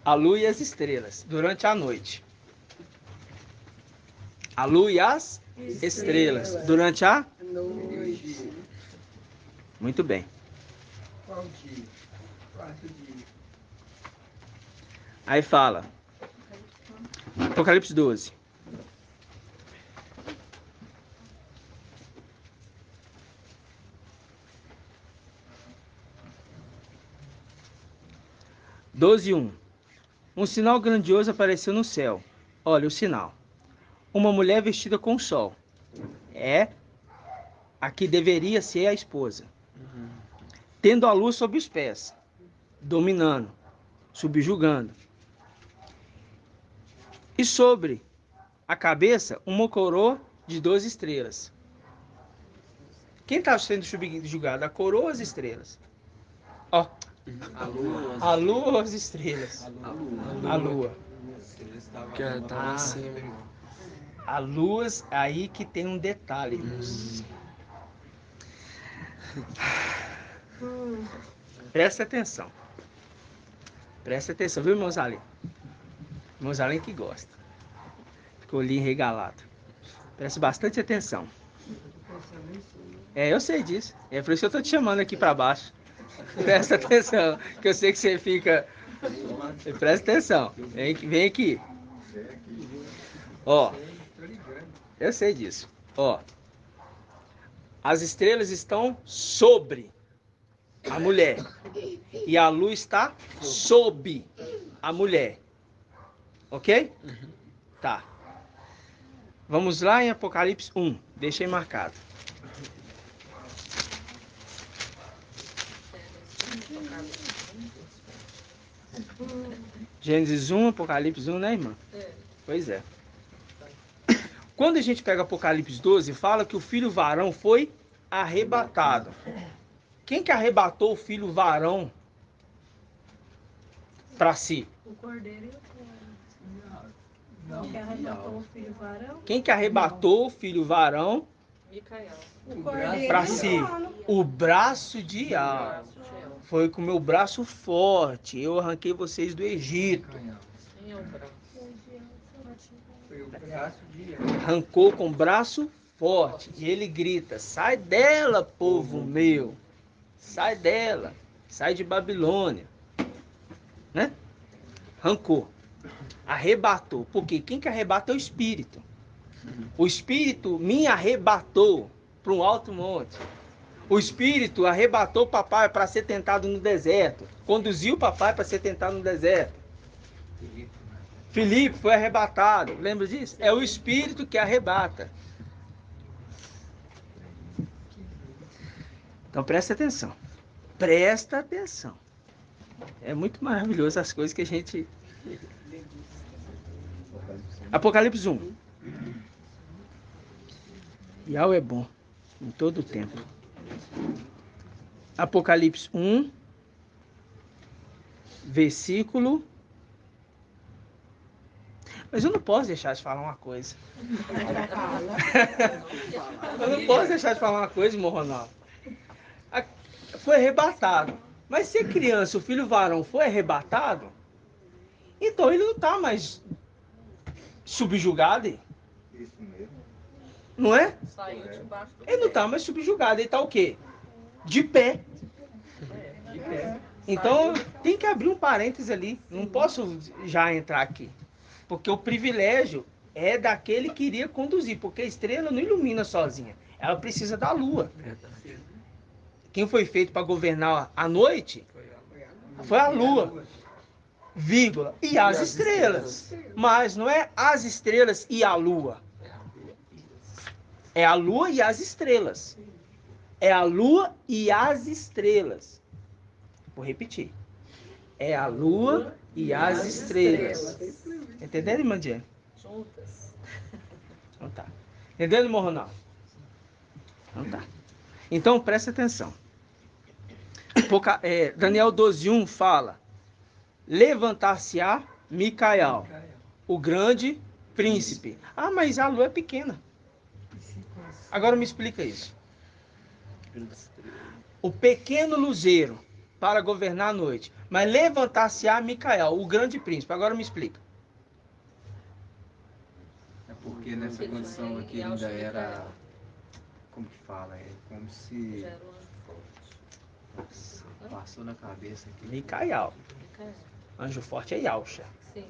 A lua e as estrelas, durante a noite. A lua e as estrelas, durante a Noite. Muito bem. Qual dia? 4 dias. Aí fala. Apocalipse 12. Um sinal grandioso apareceu no céu. Olha o sinal. uma mulher vestida com o sol. É a que deveria ser a esposa. Tendo a luz sob os pés, dominando, subjugando. E sobre a cabeça, uma coroa de 12 estrelas. Quem está sendo subjugado? A coroa ou as estrelas? Ó, a lua ou as estrelas? A lua. Que ela tava acima, irmão. A luz, aí que tem um detalhe, irmãos. Presta atenção. Presta atenção, viu, irmãos ali? Irmãos ali que gosta. Ficou ali regalado. Presta bastante atenção. Eu sei disso. É por isso que eu tô te chamando aqui para baixo. Presta atenção, que eu sei que você fica... Presta atenção. Vem aqui. Ó. Eu sei disso. Ó. As estrelas estão sobre a mulher. E a luz está sob a mulher. Ok? Tá. Vamos lá em Apocalipse 1. Deixei marcado. Gênesis 1, Apocalipse 1, né, irmã? Pois é. Quando a gente pega Apocalipse 12, fala que o filho varão foi arrebatado. Quem que arrebatou o filho varão para si? O cordeiro e o corvo. Não, que arrebatou o filho varão. Quem que arrebatou o filho varão O cordeiro para e o si? trono. O braço de El. Foi com o meu braço forte. Eu arranquei vocês do Egito. Foi o braço de Arrancou com o braço forte. E ele grita: sai dela, povo meu. Sai dela. Sai de Babilônia. Né? Arrancou. Arrebatou. Porque quem que arrebata é o Espírito. O Espírito me arrebatou para um alto monte. O Espírito arrebatou o papai para ser tentado no deserto. Conduziu o papai para ser tentado no deserto. Filipe foi arrebatado. Lembra disso? É o Espírito que arrebata. Então presta atenção. Presta atenção. É muito maravilhoso as coisas que a gente... Apocalipse 1. Yahweh é bom em todo o tempo. Apocalipse 1, versículo... Mas eu não posso deixar de falar uma coisa. Eu não posso deixar de falar uma coisa, irmão Ronaldo. Foi arrebatado. Mas se a criança, o filho varão, foi arrebatado, então ele não está mais subjugado. Isso mesmo. Não é? Saiu debaixo do Ele não está mais subjugado. Ele está o quê? De pé. De pé. Então tem que abrir um parênteses ali. Não posso já entrar aqui. Porque o privilégio é daquele que iria conduzir. Porque a estrela não ilumina sozinha. Ela precisa da lua. Quem foi feito para governar a noite foi a lua. Vírgula. E as estrelas. Mas não é as estrelas e a lua. É a lua e as estrelas. É a lua e as estrelas. Vou repetir. É a lua e as estrelas. Entendendo, irmã Diana? juntas. Então tá. Entendendo, irmão Ronaldo? Então tá. Então presta atenção. Daniel 12:1 fala: levantar-se-á Micael, o grande príncipe. Ah, mas a lua é pequena. Agora me explica isso. O pequeno luzeiro para governar a noite. Mas levantar-se-á Micael, o grande príncipe. Agora me explica. É porque nessa condição aqui ainda era... Como que fala? É como se... Já era um anjo forte. Nossa, passou na cabeça aqui. Micael. Anjo forte é Yalcha. Sim.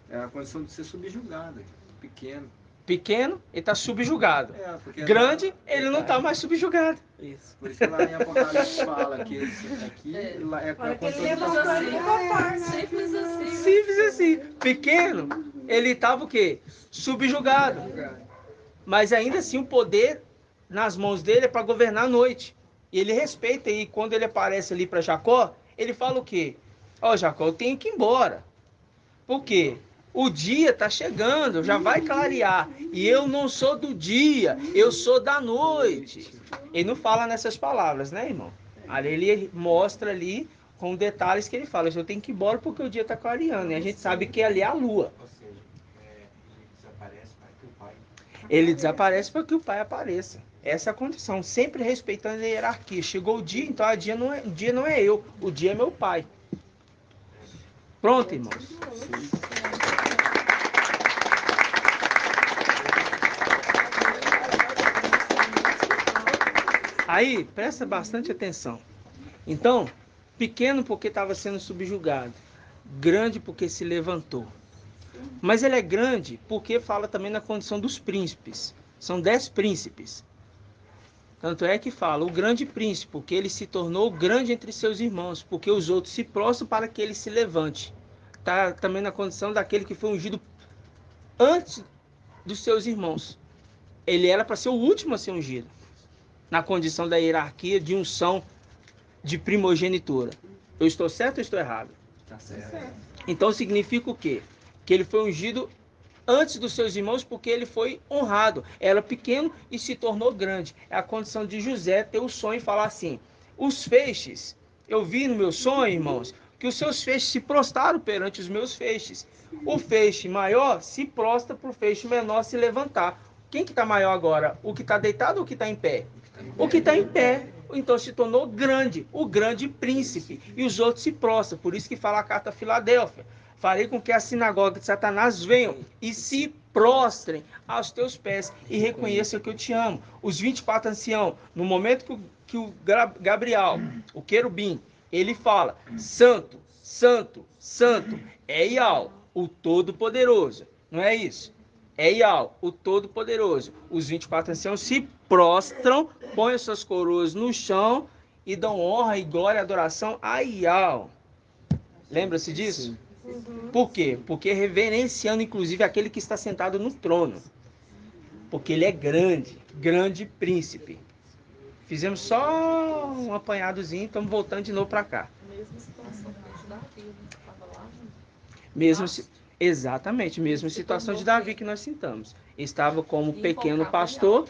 É a condição de ser subjugado. Pequeno. Pequeno, ele está subjugado. Porque Grande, ele não está mais subjugado. Isso. Por isso que lá em Apocalipse fala que esse aqui lá é a Olha que ele condição de levantou ele ficou forte. Simples assim. Simples assim. Pequeno, ele estava o quê? Subjugado. Mas ainda assim o poder nas mãos dele é para governar a noite. E ele respeita, e quando ele aparece ali para Jacó, ele fala o quê? Ó, Jacó, eu tenho que ir embora. Por quê? O dia está chegando, já vai clarear. E eu não sou do dia, eu sou da noite. Ele não fala nessas palavras, né, irmão? Ali ele mostra ali com detalhes que ele fala, eu tenho que ir embora porque o dia está clareando. E a gente sabe que ali é a lua. Ou seja, ele desaparece para que o pai... Ele desaparece para que o pai apareça. Essa é a condição, sempre respeitando a hierarquia. Chegou o dia, então o dia não é eu, o dia é meu pai. Pronto, irmãos? Aí, presta bastante atenção. Então, pequeno porque estava sendo subjugado, grande porque se levantou. Mas ele é grande porque fala também na condição dos príncipes. São 10 príncipes. Tanto é que fala, o grande príncipe, porque ele se tornou grande entre seus irmãos, porque os outros se prostram para que ele se levante. Está também na condição daquele que foi ungido antes dos seus irmãos. Ele era para ser o último a ser ungido. Na condição da hierarquia de unção de primogenitura. Eu estou certo ou estou errado? Tá certo. Então significa o quê? Que ele foi ungido antes dos seus irmãos porque ele foi honrado. Era pequeno e se tornou grande. É a condição de José ter o sonho e falar assim, os feixes, eu vi no meu sonho, irmãos, que os seus feixes se prostraram perante os meus feixes. O feixe maior se prostra para o feixe menor se levantar. Quem que está maior agora? O que está deitado ou o que está em pé? O que está em pé. Então se tornou grande, o grande príncipe. E os outros se prostram. Por isso que fala a carta a Filadélfia. Farei com que a sinagoga de Satanás venham e se prostrem aos teus pés e reconheçam que eu te amo. Os 24 anciãos, no momento que o Gabriel, o querubim, ele fala, santo, santo, santo, é Ial, o Todo-Poderoso. Não é isso? É Ial, o Todo-Poderoso. Os 24 anciãos se prostram, põem suas coroas no chão e dão honra e glória e adoração a Ial. Lembra-se disso? Por quê? Porque reverenciando inclusive aquele que está sentado no trono. Porque ele é grande, grande príncipe. Fizemos só um apanhadozinho, estamos voltando de novo para cá. Mesma situação de Davi, né? Estava lá. Exatamente, mesma situação de Davi que nós citamos. Estava como pequeno pastor,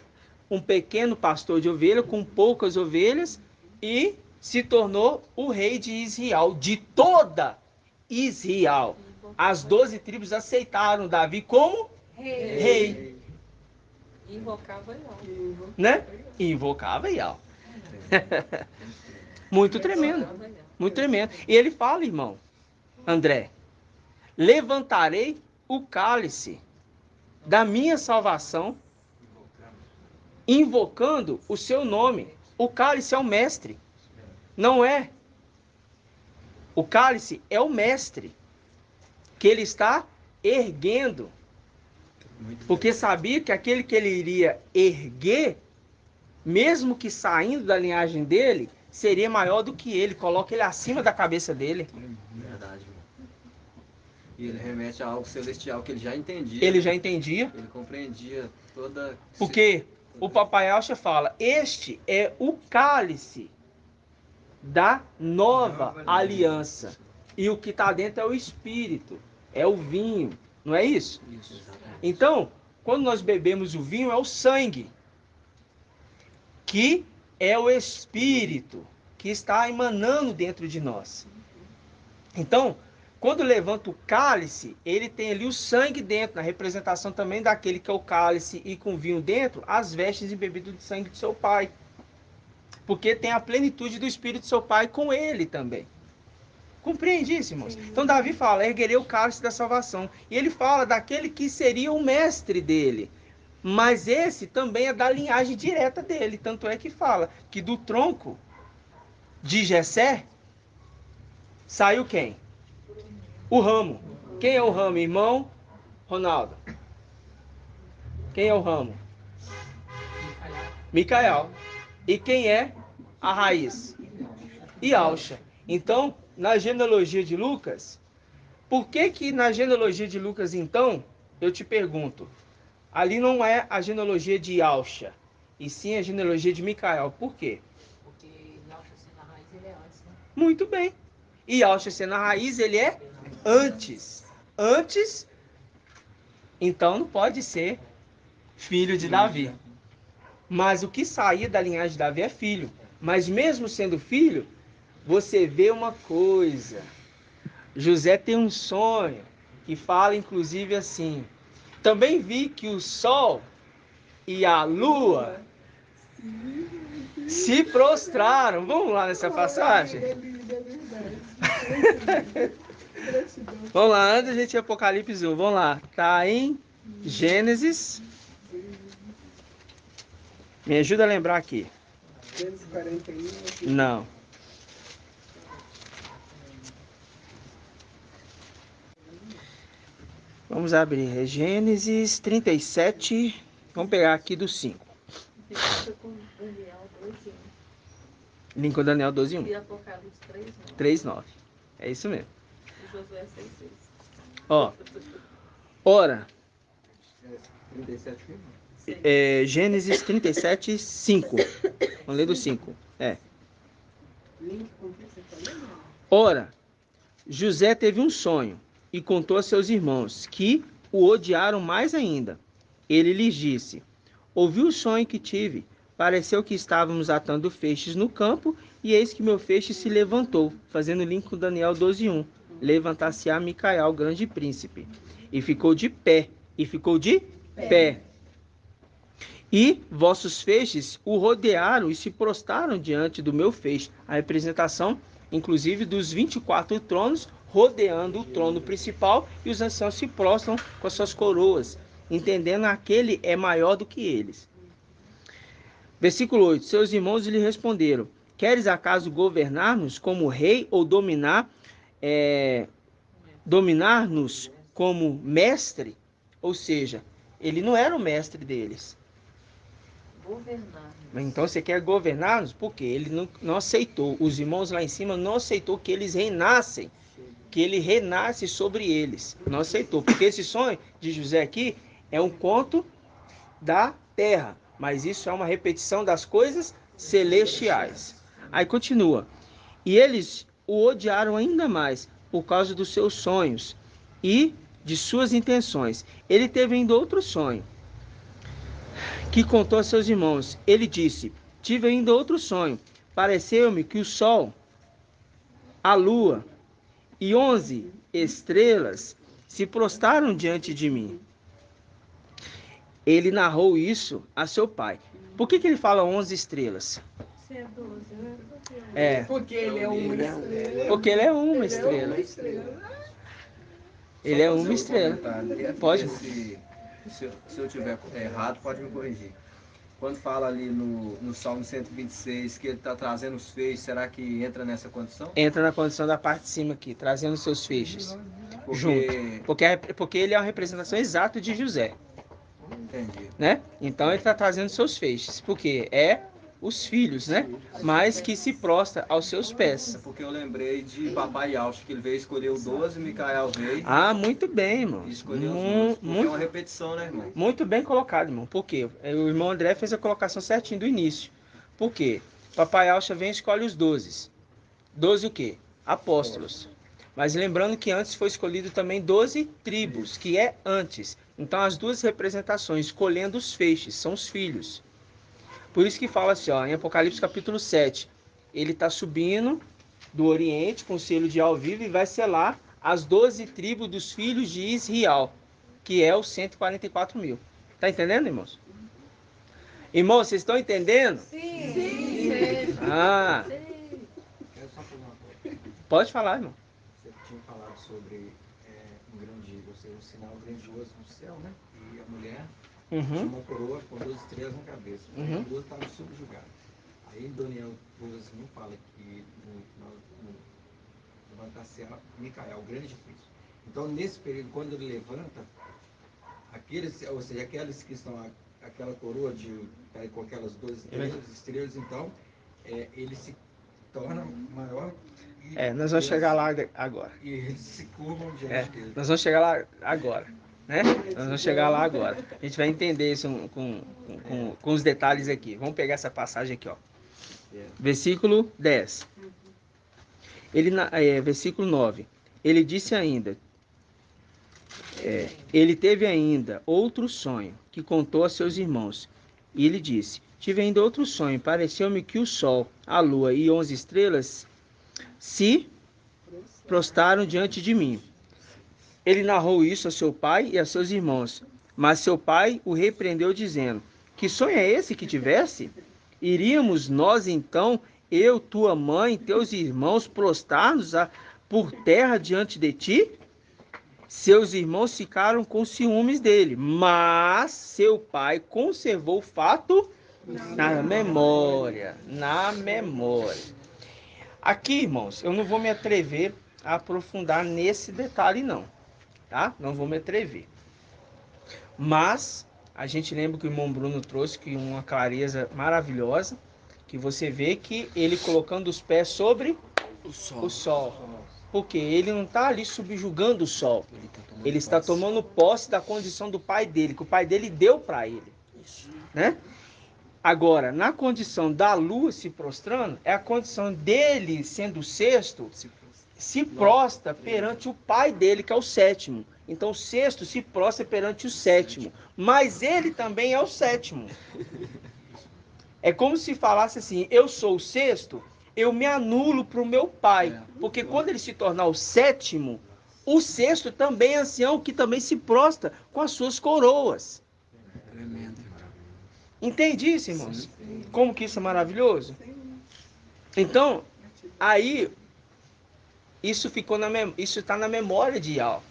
um pequeno pastor de ovelha com poucas ovelhas e se tornou o rei de Israel, de toda Israel. As 12 tribos aceitaram Davi como rei. Invocava Ial. Né? Invocava Ial. Muito tremendo. Muito tremendo. E ele fala, irmão, André, levantarei o cálice da minha salvação, invocando o seu nome. O cálice é o mestre. Não é? O cálice é o mestre que ele está erguendo. Porque sabia que aquele que ele iria erguer, mesmo que saindo da linhagem dele, seria maior do que ele. Coloca ele acima da cabeça dele. Verdade. E ele remete a algo celestial que ele já entendia. Ele já entendia. Ele compreendia toda... Porque o Papai Alcha fala, este é o cálice da nova aliança. E o que está dentro é o Espírito, é o vinho, não é isso? Isso, exatamente. Então, quando nós bebemos o vinho, é o sangue, que é o Espírito, que está emanando dentro de nós. Então, quando levanta o cálice, ele tem ali o sangue dentro, na representação também daquele que é o cálice e com vinho dentro, as vestes embebidas de sangue de seu pai. Porque tem a plenitude do Espírito de seu pai com ele também. Compreende isso, irmãos? Sim. Então Davi fala, erguerei o cálice da salvação. E ele fala daquele que seria o mestre dele. Mas esse também é da linhagem direta dele. Tanto é que fala que do tronco de Jessé saiu quem? O ramo. Quem é o ramo, irmão? Ronaldo. Quem é o ramo? Micael. E quem é a raiz? Ialcha. Então, na genealogia de Lucas, por que na genealogia de Lucas, então, eu te pergunto, ali não é a genealogia de Yalcha, e sim a genealogia de Micael. Por quê? Porque Yalcha sendo a raiz, ele é antes, né? Muito bem. E Yalcha sendo a raiz, ele é antes. Antes, então não pode ser filho de Davi. Mas o que sair da linhagem de Davi é filho. Mas mesmo sendo filho, você vê uma coisa. José tem um sonho que fala inclusive assim: também vi que o sol e a lua se prostraram. Vamos lá nessa passagem? Vamos lá, antes a gente ir Apocalipse 1. Vamos lá. Tá em Gênesis. Me ajuda a lembrar aqui. 241. Não. Vamos abrir. É Gênesis 37. Vamos pegar aqui do 5. Fica com Daniel 12:1. Link com Daniel 12:1. E Apocalipse 3:9. 3:9. É isso mesmo. E Josué 6:6. Ó. Ora, 37 filmes? Gênesis 37, 5. Vamos ler do 5. Ora, José teve um sonho e contou a seus irmãos, que o odiaram mais ainda. Ele lhes disse: ouvi o sonho que tive. Pareceu que estávamos atando feixes no campo, e eis que meu feixe se levantou, fazendo link com Daniel 12:1. Levantar-se-á Micael, grande príncipe, e ficou de pé. Pé. E vossos feixes o rodearam e se prostraram diante do meu feixe. A representação, inclusive, dos 24 tronos rodeando o trono principal, e os anciãos se prostram com as suas coroas, entendendo que aquele é maior do que eles. Versículo 8. Seus irmãos lhe responderam: queres acaso governar-nos como rei, ou dominar-nos como mestre? Ou seja, ele não era o mestre deles. Governar. Então você quer governar-nos? Porque ele não aceitou. Os irmãos lá em cima não aceitou que eles reinassem. Que ele reinasse sobre eles. Não aceitou. Porque esse sonho de José aqui é um conto da terra. Mas isso é uma repetição das coisas celestiais. Aí continua. E eles o odiaram ainda mais por causa dos seus sonhos e de suas intenções. Ele teve ainda outro sonho, que contou a seus irmãos. Ele disse: tive ainda outro sonho. Pareceu-me que o sol, a lua e 11 estrelas se prostraram diante de mim. Ele narrou isso a seu pai. Por que ele fala 11 estrelas? Você é 12, né? Porque ele é uma estrela. Porque ele é uma estrela. Ele é uma estrela. Pode. Se eu tiver errado, pode me corrigir. Quando fala ali no Salmo 126 que ele está trazendo os feixes, será que entra nessa condição? Entra na condição da parte de cima aqui, trazendo seus feixes. Porque... Junto. Porque ele é uma representação exata de José. Entendi. Né? Então ele está trazendo seus feixes. Porque é os filhos, né? Mas que se prostra aos seus pés. É porque eu lembrei de Papai Yalcha, que ele veio escolher o 12, Micael veio. Ah, muito bem, irmão. E escolheu os 12. Porque é uma repetição, né, irmão? Muito bem colocado, irmão. Por quê? O irmão André fez a colocação certinho do início. Por quê? Papai Yalcha vem e escolhe os 12. 12 o quê? Apóstolos. Mas lembrando que antes foi escolhido também 12 tribos, que é antes. Então as duas representações, escolhendo os feixes, são os filhos. Por isso que fala assim, ó, em Apocalipse capítulo 7, ele está subindo do Oriente com o selo de Alvivo e vai selar as 12 tribos dos filhos de Israel, que é os 144 mil. Tá entendendo, irmãos? Irmãos, vocês estão entendendo? Sim. Ah, Quero só fazer uma coisa. pode falar, irmão. Você tinha falado sobre um sinal grandioso no céu, né? E a mulher tinha uma coroa com 12 estrelas na cabeça. E as duas estavam subjugadas. Aí em Daniel 12 não fala que levantar-se Micael, o grande príncipe. Então nesse período, quando ele levanta, ou seja, aqueles que estão aquela coroa com aquelas 12 estrelas, então ele se torna maior. Nós vamos chegar lá agora. E eles se curvam diante dele. Nós vamos chegar lá agora. né? Nós vamos chegar lá agora. A gente vai entender isso com os detalhes aqui. Vamos pegar essa passagem aqui, ó. Versículo 10. Versículo 9. Ele disse ainda, ele teve ainda outro sonho, que contou a seus irmãos. E ele disse, tive ainda outro sonho, pareceu-me que o sol, a lua e 11 estrelas se prostraram diante de mim. Ele narrou isso a seu pai e a seus irmãos, mas seu pai o repreendeu, dizendo, que sonho é esse que tivesse? Iríamos nós então, eu, tua mãe, teus irmãos, prostrar-nos por terra diante de ti? Seus irmãos ficaram com ciúmes dele, mas seu pai conservou o fato na memória. Aqui, irmãos, eu não vou me atrever a aprofundar nesse detalhe, não. Tá? Não vou me atrever. Mas a gente lembra que o irmão Bruno trouxe que uma clareza maravilhosa, que você vê que ele colocando os pés sobre o sol. Porque ele não está ali subjugando o sol. Ele está tomando posse da condição do pai dele, que o pai dele deu para ele. Né? Agora, na condição da lua se prostrando, é a condição dele, sendo o sexto, se prostra perante o pai dele, que é o sétimo. Então o sexto se prostra perante o sétimo. Mas ele também é o sétimo. É como se falasse assim, eu sou o sexto, eu me anulo para o meu pai. Porque quando ele se tornar o sétimo, o sexto também é ancião, que também se prostra com as suas coroas. Entende isso, irmãos? Como que isso é maravilhoso? Então, aí, isso está na memória de Ial.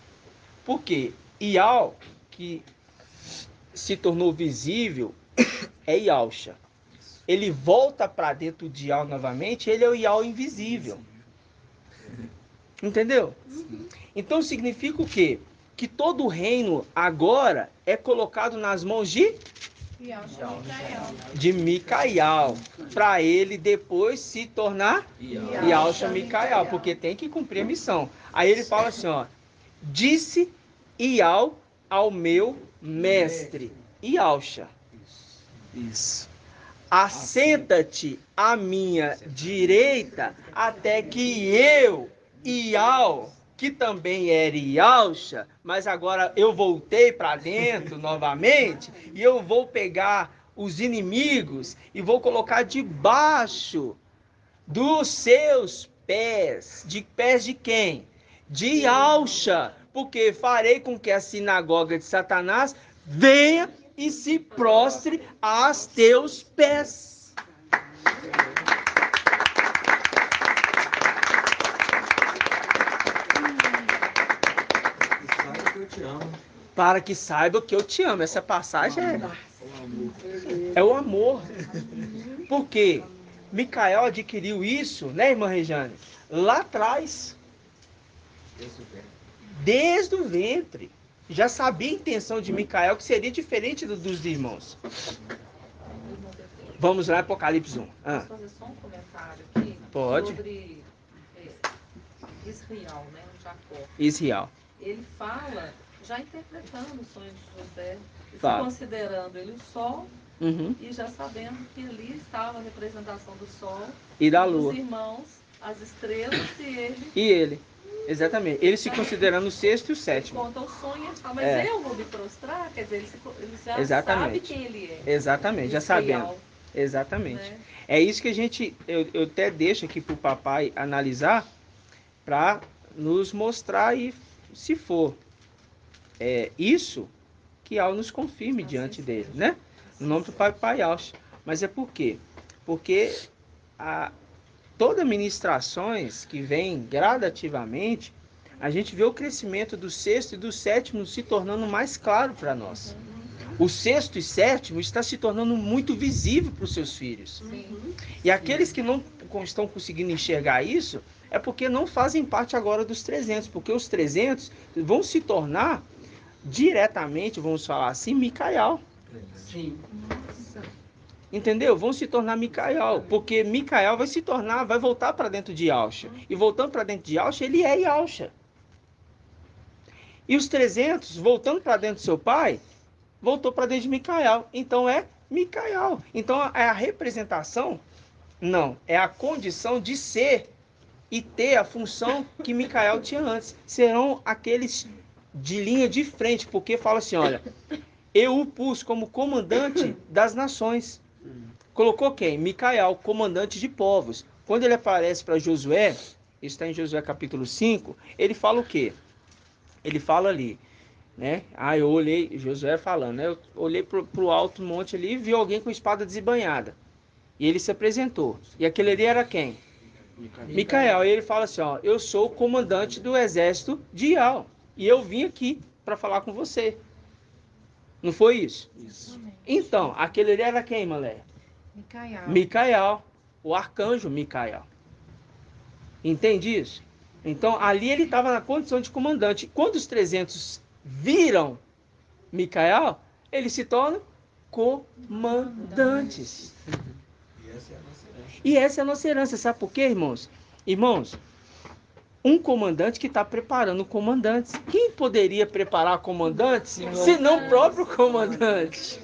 Por quê? Ial, que se tornou visível, é Ialcha. Ele volta para dentro de Ial novamente, ele é o Ial invisível. Entendeu? Então significa o quê? Que todo o reino agora é colocado nas mãos de Micael, para ele depois se tornar Ialcha Micael, porque tem que cumprir a missão. Aí ele fala assim, ó, disse Ial ao meu mestre, Ialcha. Isso. Assenta-te à minha direita, até que eu, Ial, que também era Ialcha, mas agora eu voltei para dentro novamente, e eu vou pegar os inimigos e vou colocar debaixo dos seus pés. De pés de quem? De Ialcha, porque farei com que a sinagoga de Satanás venha e se prostre aos teus pés. Para que saiba que eu te amo. Essa passagem é o amor. Porque Micael adquiriu isso, né, irmã Rejane? Lá atrás. Desde o ventre. Já sabia a intenção de Micael, que seria diferente dos irmãos. Vamos lá, Apocalipse 1. Posso fazer só um comentário aqui? Pode. Sobre Israel, né? O Jacó. Israel. Ele fala, já interpretando o sonho de José, Fala. considerando ele o sol, e já sabendo que ali estava a representação do sol E da lua. Os irmãos, as estrelas E ele. Exatamente. Ele se considerando o sexto e o ele sétimo. conta o sonho e fala, mas eu vou me prostrar, quer dizer, ele já Exatamente. sabe quem ele é. Exatamente, já Israel, sabendo. Exatamente. né? É isso que eu até deixo aqui para o papai analisar, para nos mostrar, e se for isso, que Al nos confirme diante dele, né? No nome do papai Alcha. Mas é por quê? Porque todas ministrações que vêm gradativamente, a gente vê o crescimento do sexto e do sétimo se tornando mais claro para nós. O sexto e sétimo está se tornando muito visível para os seus filhos. Sim. E aqueles que não estão conseguindo enxergar isso, é porque não fazem parte agora dos 300, porque os 300 vão se tornar diretamente, vamos falar assim, Micael. Sim. Entendeu? Vão se tornar Micael, porque Micael vai voltar para dentro de Ialcha. E voltando para dentro de Ialcha, ele é Ialcha. E os 300, voltando para dentro do seu pai, voltou para dentro de Micael. Então é Micael. Então é a representação? Não. É a condição de ser e ter a função que Micael tinha antes. Serão aqueles de linha de frente, porque fala assim, olha, eu o pus como comandante das nações. Colocou quem? Micael, comandante de povos. Quando ele aparece para Josué, isso está em Josué capítulo 5, ele fala o quê? Ele fala ali, né? Eu olhei, Josué falando, né? Eu olhei para o alto monte ali e vi alguém com espada desembainhada. E ele se apresentou. E aquele ali era quem? Micael. E ele fala assim, ó, eu sou o comandante do exército de Ial. E eu vim aqui para falar com você. Não foi isso? Isso. Então, aquele ali era quem, Malé? Micael. O arcanjo Micael. Entende isso? Então, ali ele estava na condição de comandante. Quando os 300 viram Micael, eles se tornam comandantes. E essa é a nossa herança. Sabe por quê, irmãos? Irmãos, um comandante que está preparando comandantes. Quem poderia preparar comandantes se não o próprio comandante?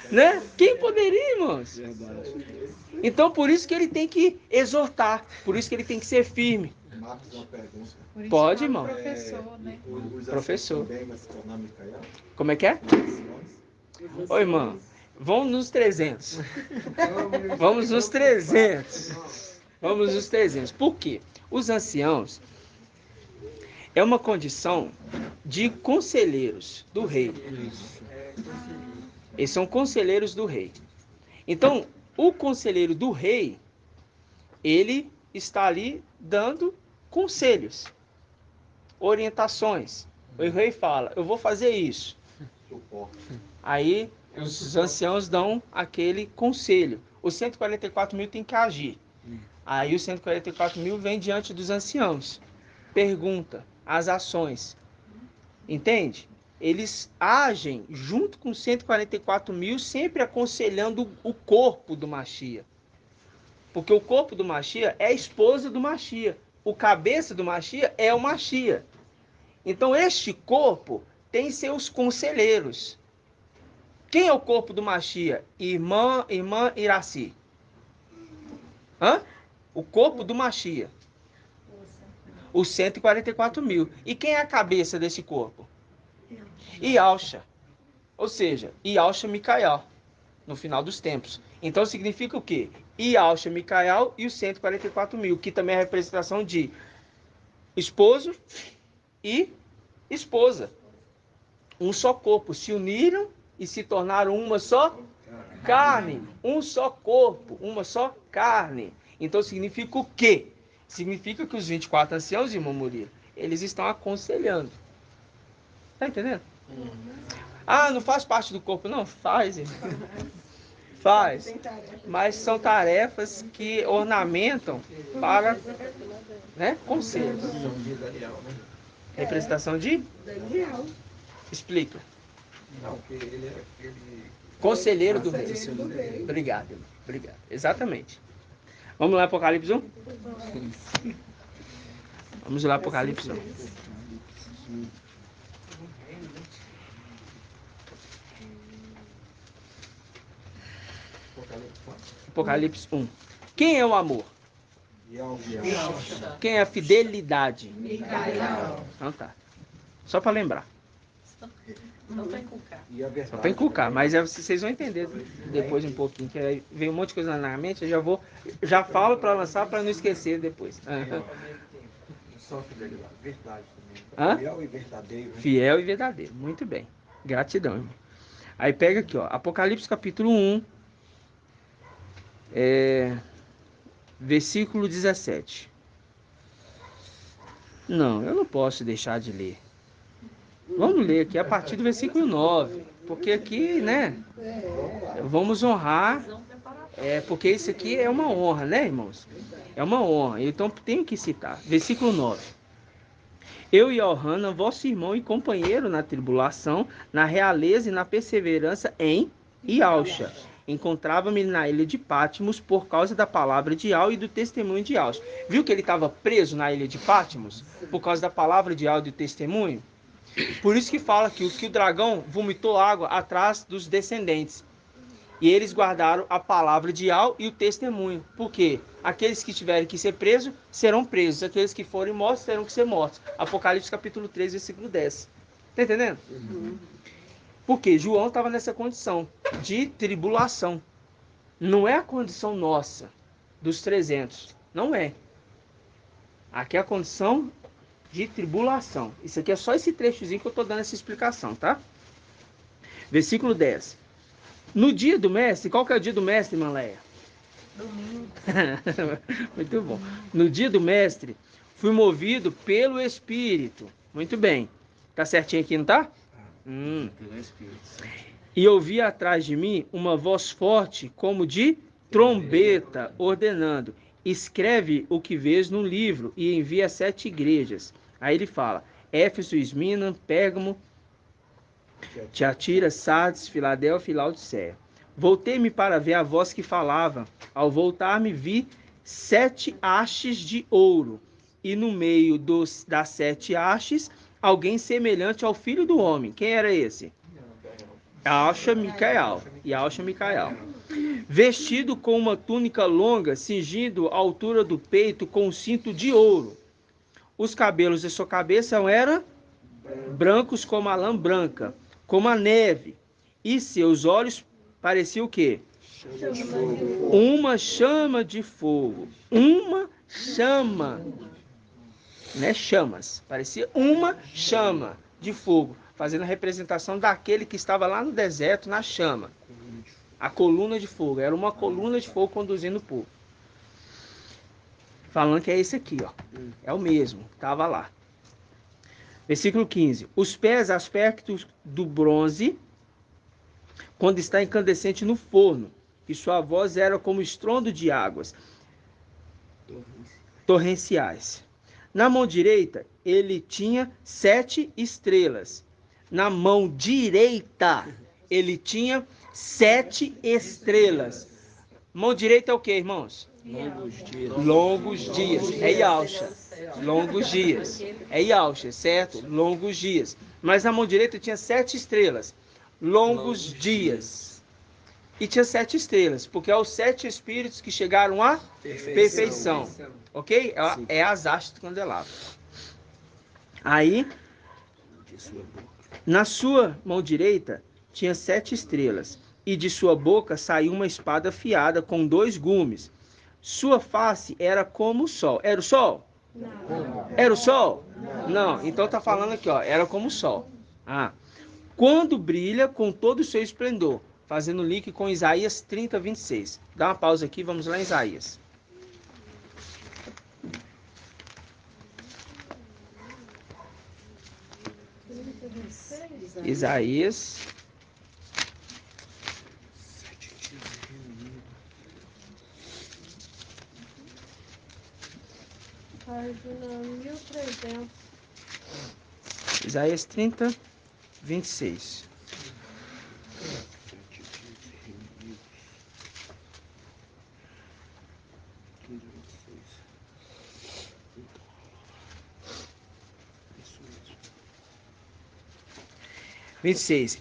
Né? Quem poderia, irmãos? Então, por isso que ele tem que exortar. Por isso que ele tem que ser firme. Marcos, uma pergunta. Pode, irmão. Professor, né? Professor. Também vai se tornar Micael? Como é que é? Oi, irmão. Vamos nos 300. Vamos nos 300. Vamos nos 300. Por quê? Os anciãos é uma condição de conselheiros do rei. Eles são conselheiros do rei. Então, o conselheiro do rei, ele está ali dando conselhos, orientações. O rei fala, eu vou fazer isso. Aí, os anciãos dão aquele conselho. Os 144 mil tem que agir. Aí os 144 mil vem diante dos anciãos. Pergunta as ações. Entende? Eles agem junto com os 144 mil, sempre aconselhando o corpo do Machia. Porque o corpo do Machia é a esposa do Machia. O cabeça do Machia é o Machia. Então este corpo tem seus conselheiros. Quem é o corpo do Machia? Irmã Iraci. Hã? O corpo do Machia. Os 144 mil. E quem é a cabeça desse corpo? Ialcha. Ou seja, Ialcha Micael. No final dos tempos. Então significa o quê? Ialcha Micael e os 144 mil. Que também é a representação de esposo e esposa. Um só corpo. Se uniram e se tornaram uma só carne. Um só corpo. Uma só carne. Então significa o quê? Significa que os 24 anciãos, irmão Murilo, eles estão aconselhando. Tá entendendo? Não faz parte do corpo. Não, faz, irmão. Faz. Mas são tarefas que ornamentam para, né, conselhos. Representação de? Explica. Não, porque ele Conselheiro do rei. Obrigado, irmão. Obrigado. Exatamente. Vamos lá, Apocalipse 1? Vamos lá, Apocalipse 1. Apocalipse 1. Quem é o amor? Quem é a fidelidade? Então tá. Só para lembrar. Não tem cucar. Só para inculcar, mas vocês vão entender depois um pouquinho, que aí vem um monte de coisa na mente, eu já falo para lançar para não esquecer depois. Só fidelidade, verdade também. Hã? Fiel e verdadeiro. Fiel e verdadeiro. Muito bem. Gratidão, irmão. Aí pega aqui, ó, Apocalipse capítulo 1, versículo 17. Não, eu não posso deixar de ler. Vamos ler aqui a partir do versículo 9, porque aqui, né, vamos honrar, porque isso aqui é uma honra, né, irmãos? É uma honra, então tenho que citar. Versículo 9. Eu e Johanan, vosso irmão e companheiro na tribulação, na realeza e na perseverança em Ialcha, encontrava-me na ilha de Patmos por causa da palavra de Al e do testemunho de Al. Viu que ele estava preso na ilha de Patmos por causa da palavra de Al e do testemunho? Por isso que fala que o dragão vomitou água atrás dos descendentes. E eles guardaram a palavra de Al e o testemunho. Por quê? Aqueles que tiverem que ser presos, serão presos. Aqueles que forem mortos, terão que ser mortos. Apocalipse capítulo 3, versículo 10. Tá entendendo? Porque João estava nessa condição de tribulação. Não é a condição nossa, dos 300. Não é. Aqui é a condição de tribulação. Isso aqui é só esse trechozinho que eu estou dando essa explicação, tá? Versículo 10. No dia do mestre, qual que é o dia do mestre, Manleia? Domingo. Muito bom. No dia do mestre, fui movido pelo Espírito. Muito bem. Tá certinho aqui, não tá? Pelo Espírito. E ouvi atrás de mim uma voz forte, como de trombeta, ordenando: escreve o que vês no livro e envia a 7 igrejas. Aí ele fala: Éfeso, Esmirna, Pérgamo, Tiatira, Sardes, Filadélfia e Laodiceia. Voltei-me para ver a voz que falava. Ao voltar-me, vi 7 hastes de ouro, e no meio das 7 hastes, alguém semelhante ao Filho do Homem. Quem era esse? Alcha Micael. Vestido com uma túnica longa, cingindo a altura do peito com um cinto de ouro. Os cabelos de sua cabeça eram brancos como a lã branca, como a neve, e seus olhos pareciam o quê? Uma chama de fogo. Uma chama. Não é chamas. Parecia uma chama de fogo, fazendo a representação daquele que estava lá no deserto, na chama. A coluna de fogo. Era uma coluna de fogo conduzindo o povo. Falando que é esse aqui, ó. É o mesmo. Estava lá. Versículo 15. Os pés aspectos do bronze, quando está incandescente no forno, e sua voz era como estrondo de águas torrenciais. Na mão direita, ele tinha 7 estrelas. Na mão direita, ele tinha 7 estrelas. Mão direita é o que, irmãos? Longos dias. É Yalcha. Longos dias. É Yalcha, certo? Longos dias. Mas na mão direita tinha 7 estrelas. Longos dias. E tinha 7 estrelas, porque é os 7 espíritos que chegaram à perfeição. Ok? É as hastes do candelabro. Aí, na sua mão direita tinha 7 estrelas, e de sua boca saiu uma espada afiada com 2 gumes. Sua face era como o sol. Era o sol? Não. Era o sol? Não. Então tá falando aqui, ó, era como o sol. Quando brilha com todo o seu esplendor, fazendo link com Isaías 30, 26. Dá uma pausa aqui, vamos lá em Isaías. Isaías. Página 1300. Isaías 30, 26.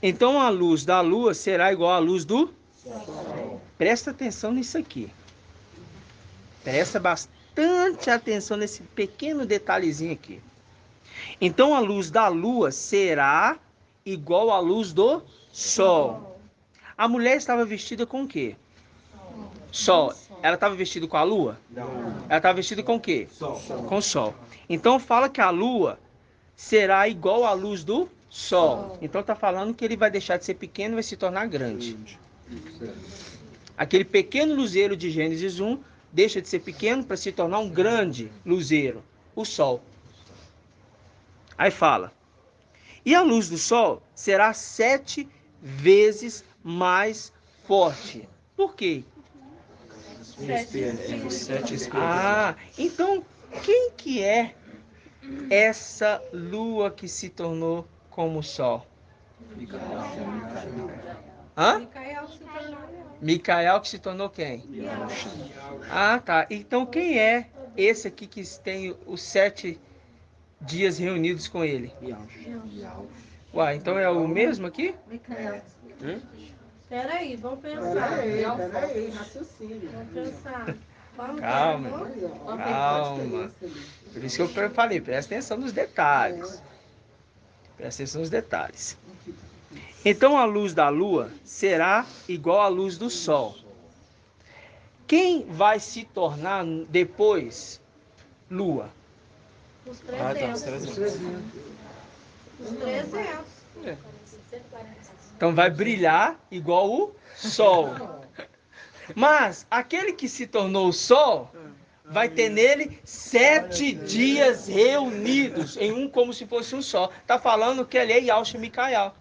Então a luz da lua será igual à luz do sol. Presta atenção nisso aqui. Presta bastante atenção nesse pequeno detalhezinho aqui. Então a luz da lua será igual à luz do sol. A mulher estava vestida com o quê? Sol. Ela estava vestida com a lua? Não. Ela estava vestida com o quê? Sol. Com o sol. Então fala que a lua será igual à luz do sol. Então está falando que ele vai deixar de ser pequeno e vai se tornar grande. Aquele pequeno luzeiro de Gênesis 1 deixa de ser pequeno para se tornar um grande luzeiro, o sol. Aí fala: e a luz do sol será 7 vezes mais forte. Por quê? 7 Então quem que é essa lua que se tornou como o sol? Hã? Micael se tornou leão. Micael que se tornou quem? Ah, tá. Então quem é esse aqui que tem os 7 dias reunidos com ele? Uai, então é o mesmo aqui? Micael. Peraí, vamos pensar. Peraí, raciocínio. Vamos pensar. Vamos Calma, ver, irmão. Calma. Por isso que eu falei, presta atenção nos detalhes. Presta atenção nos detalhes. Então a luz da lua será igual à luz do sol. Quem vai se tornar depois lua? Os 300. Os 300. Então vai brilhar igual o sol. Mas aquele que se tornou o sol vai ter nele 7 dias reunidos em um como se fosse um só. Tá falando que ele é Yalcha Micael.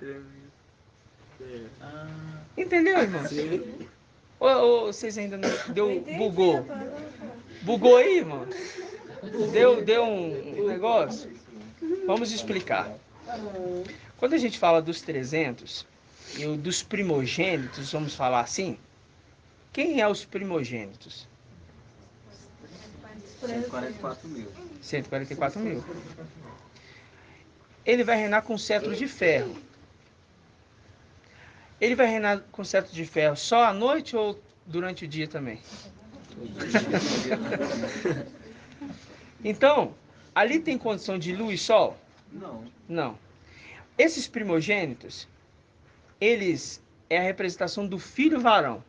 Entendeu, irmão? Ou vocês ainda não bugou? Bugou aí, irmão? Deu um negócio? Vamos explicar. Quando a gente fala dos 300 e dos primogênitos, vamos falar assim, quem é os primogênitos? 144 mil. 144 mil. Ele vai reinar com cetro de ferro. Ele vai reinar com cetro de ferro só à noite ou durante o dia também? Então, ali tem condição de lua e sol? Não. Não. Esses primogênitos, eles é a representação do filho varão.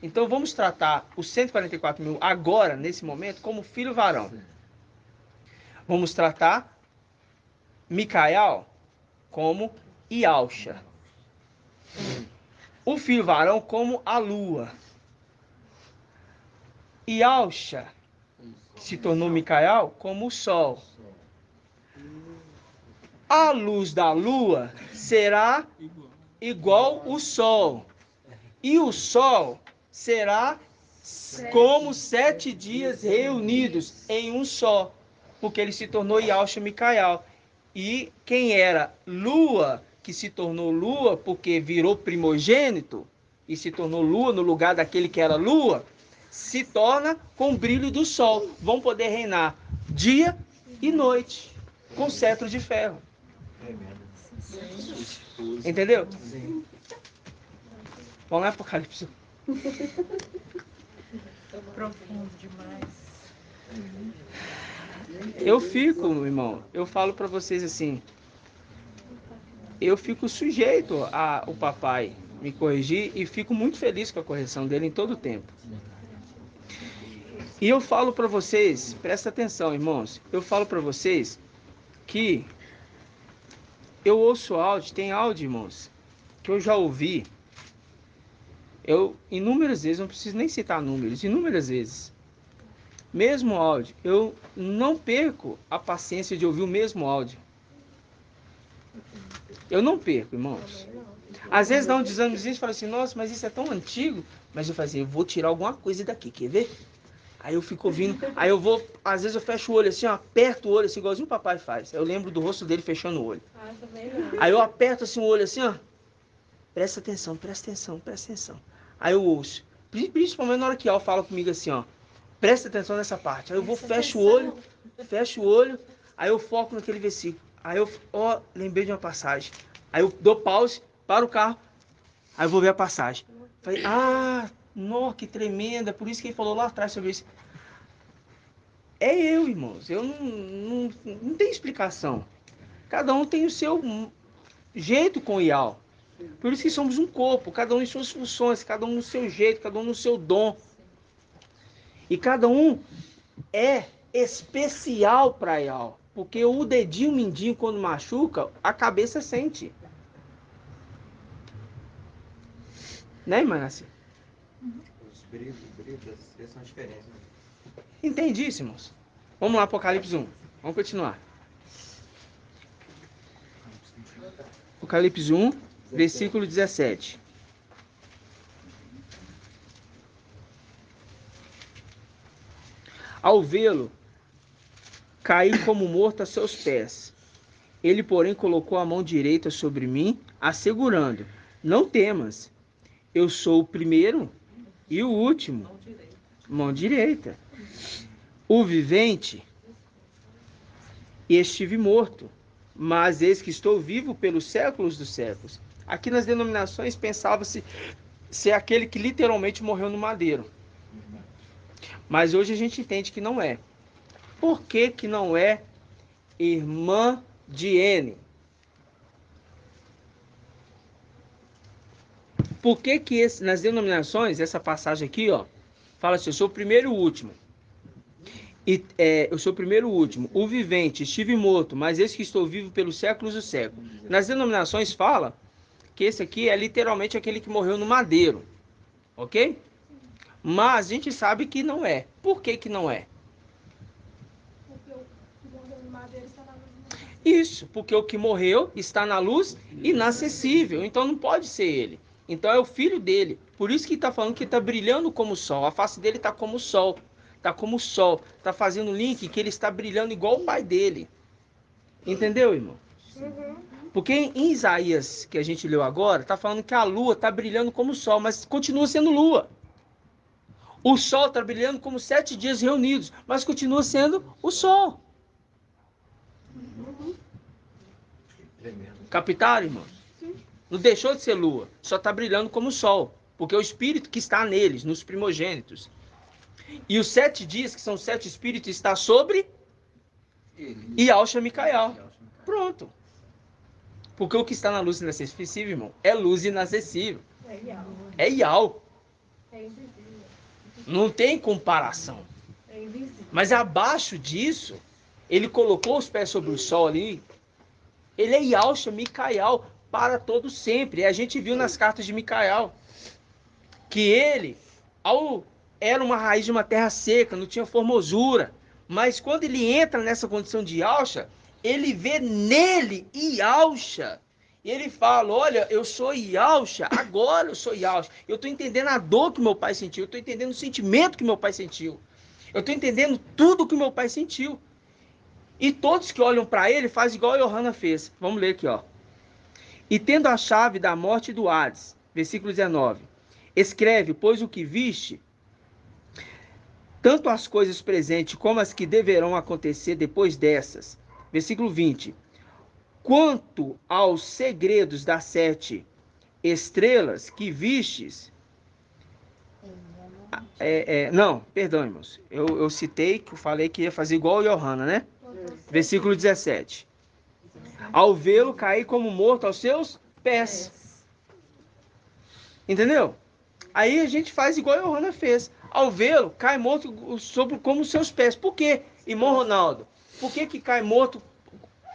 Então vamos tratar os 144 mil agora, nesse momento, como filho varão. Vamos tratar Micael como Yalcha. O filho varão como a lua. Yalcha, que se tornou Micael, como o sol. A luz da lua será igual o sol. E o sol será como 7 dias reunidos em um só. Porque ele se tornou Yalcha Micael. E quem era lua, que se tornou lua porque virou primogênito, e se tornou lua no lugar daquele que era lua, se torna com o brilho do sol. Vão poder reinar dia e noite, com cetro de ferro. Entendeu? Sim. Vamos lá, Apocalipse. Profundo demais. Eu fico, irmão, eu falo pra vocês assim, eu fico sujeito ao papai me corrigir e fico muito feliz com a correção dele em todo o tempo. E eu falo pra vocês, presta atenção, irmãos, eu falo pra vocês que eu ouço áudio, tem áudio, irmãos, que eu já ouvi, inúmeras vezes, não preciso nem citar números, inúmeras vezes. Mesmo áudio, eu não perco a paciência de ouvir o mesmo áudio. Eu não perco, irmãos. Às vezes dá um desânimozinho e fala assim, nossa, mas isso é tão antigo. Mas eu falo assim, eu vou tirar alguma coisa daqui, quer ver? Aí eu fico ouvindo, aí eu vou, às vezes eu fecho o olho assim, ó, aperto o olho assim, igualzinho o papai faz. Eu lembro do rosto dele fechando o olho. Aí eu aperto assim o olho assim, ó. Presta atenção, presta atenção, presta atenção. Aí eu ouço. Principalmente na hora que Al fala comigo assim, ó. Presta atenção nessa parte. Aí eu vou, fecho o olho, aí eu foco naquele versículo. Aí eu, ó, lembrei de uma passagem. Aí eu dou pause, paro o carro, aí eu vou ver a passagem. Falei, nossa, que tremenda, por isso que ele falou lá atrás sobre isso. É eu, irmãos, eu não tenho explicação. Cada um tem o seu jeito com o Ial. Por isso que somos um corpo, cada um em suas funções, cada um no seu jeito, cada um no seu dom. E cada um é especial para Ial. Porque o dedinho mindinho, quando machuca, a cabeça sente. Né, irmã Nassi? Os brilhos das estrelas são diferentes. Né? Entendíssimos. Vamos lá, Apocalipse 1. Vamos continuar. Apocalipse 1, versículo 17. Ao vê-lo, caí como morto a seus pés. Ele, porém, colocou a mão direita sobre mim, assegurando, não temas, Eu sou o primeiro e o último. Mão direita. Mão direita. O vivente, e estive morto, mas eis que estou vivo pelos séculos dos séculos. Aqui nas denominações pensava-se ser aquele que literalmente morreu no madeiro. Mas hoje a gente entende que não é. Por que que não é irmã Diene? Por que que nas denominações, essa passagem aqui, ó, fala assim, eu sou o primeiro e o último. Eu sou o primeiro e o último. O vivente, estive morto, mas eis que estou vivo pelos séculos dos séculos. Nas denominações fala que esse aqui é literalmente aquele que morreu no madeiro. Ok? Mas a gente sabe que não é. Por que que não é? Porque o que morreu no madeiro está na luz inacessível. Isso, porque o que morreu está na luz inacessível. Então não pode ser ele. Então é o filho dele. Por isso que está falando que está brilhando como o sol. A face dele está como o sol. Está como o sol. Está fazendo o link que ele está brilhando igual o pai dele. Entendeu, irmão? Porque em Isaías, que a gente leu agora, está falando que a lua está brilhando como o sol, mas continua sendo lua. O sol está brilhando como 7 dias reunidos, mas continua sendo o sol. Captaram, irmãos? Não deixou de ser lua, só está brilhando como o sol, porque é o espírito que está neles, nos primogênitos. E os 7 dias, que são 7 espíritos, está sobre Yalcha Micael. Pronto. Porque o que está na luz inacessível, irmão, é luz inacessível. É Yal. É invisível. Não tem comparação. É invisível. Mas abaixo disso, ele colocou os pés sobre o sol ali. Ele é Yalcha Micael para todo sempre. E a gente viu nas cartas de Micael que ele era uma raiz de uma terra seca, não tinha formosura. Mas quando ele entra nessa condição de Yalcha, ele vê nele Yalcha. E ele fala, olha, eu sou Yalcha, agora eu sou Yalcha. Eu estou entendendo a dor que meu pai sentiu, eu estou entendendo o sentimento que meu pai sentiu. Eu estou entendendo tudo que meu pai sentiu. E todos que olham para ele fazem igual a Johanna fez. Vamos ler aqui, ó. E tendo a chave da morte do Hades, versículo 19. Escreve, pois o que viste, tanto as coisas presentes como as que deverão acontecer depois dessas. Versículo 20. Quanto aos segredos das 7 estrelas que vistes... não, perdão, irmãos. Eu citei, que eu falei que ia fazer igual a Johanna, né? Versículo 17. Ao vê-lo cair como morto aos seus pés. Entendeu? Aí a gente faz igual a Johanna fez. Ao vê-lo, cai morto como os seus pés. Por quê, irmão Ronaldo? Por que que cai morto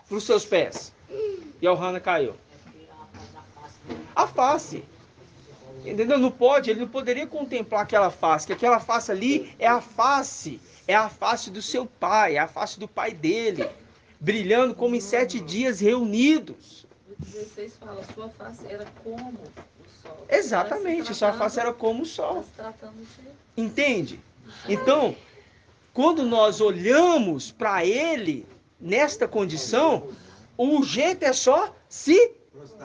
para os seus pés? E a Johanna caiu. A face. Entendeu? Não pode, ele não poderia contemplar aquela face, que aquela face ali é a face do seu pai, é a face do pai dele, brilhando como em 7 dias reunidos. O 16 fala, sua face era como o sol. Exatamente, sua face era como o sol. Está se tratando de... Entende? Então, quando nós olhamos para ele nesta condição, o jeito é só se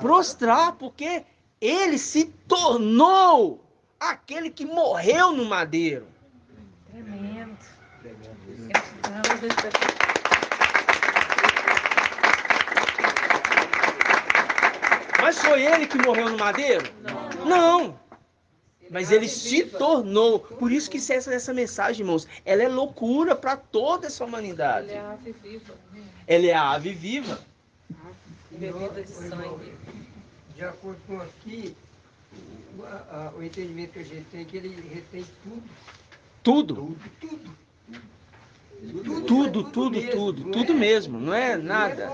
prostrar, porque ele se tornou aquele que morreu no madeiro. Tremendo. Mas foi ele que morreu no madeiro? Não. Mas ele se tornou. Por isso que essa mensagem, irmãos, ela é loucura para toda essa humanidade. Ele é a ave viva, Ela é a ave viva. bebida de sangue. De acordo com aqui, o entendimento que a gente tem é que ele retém tudo. Tudo mesmo, não é nada.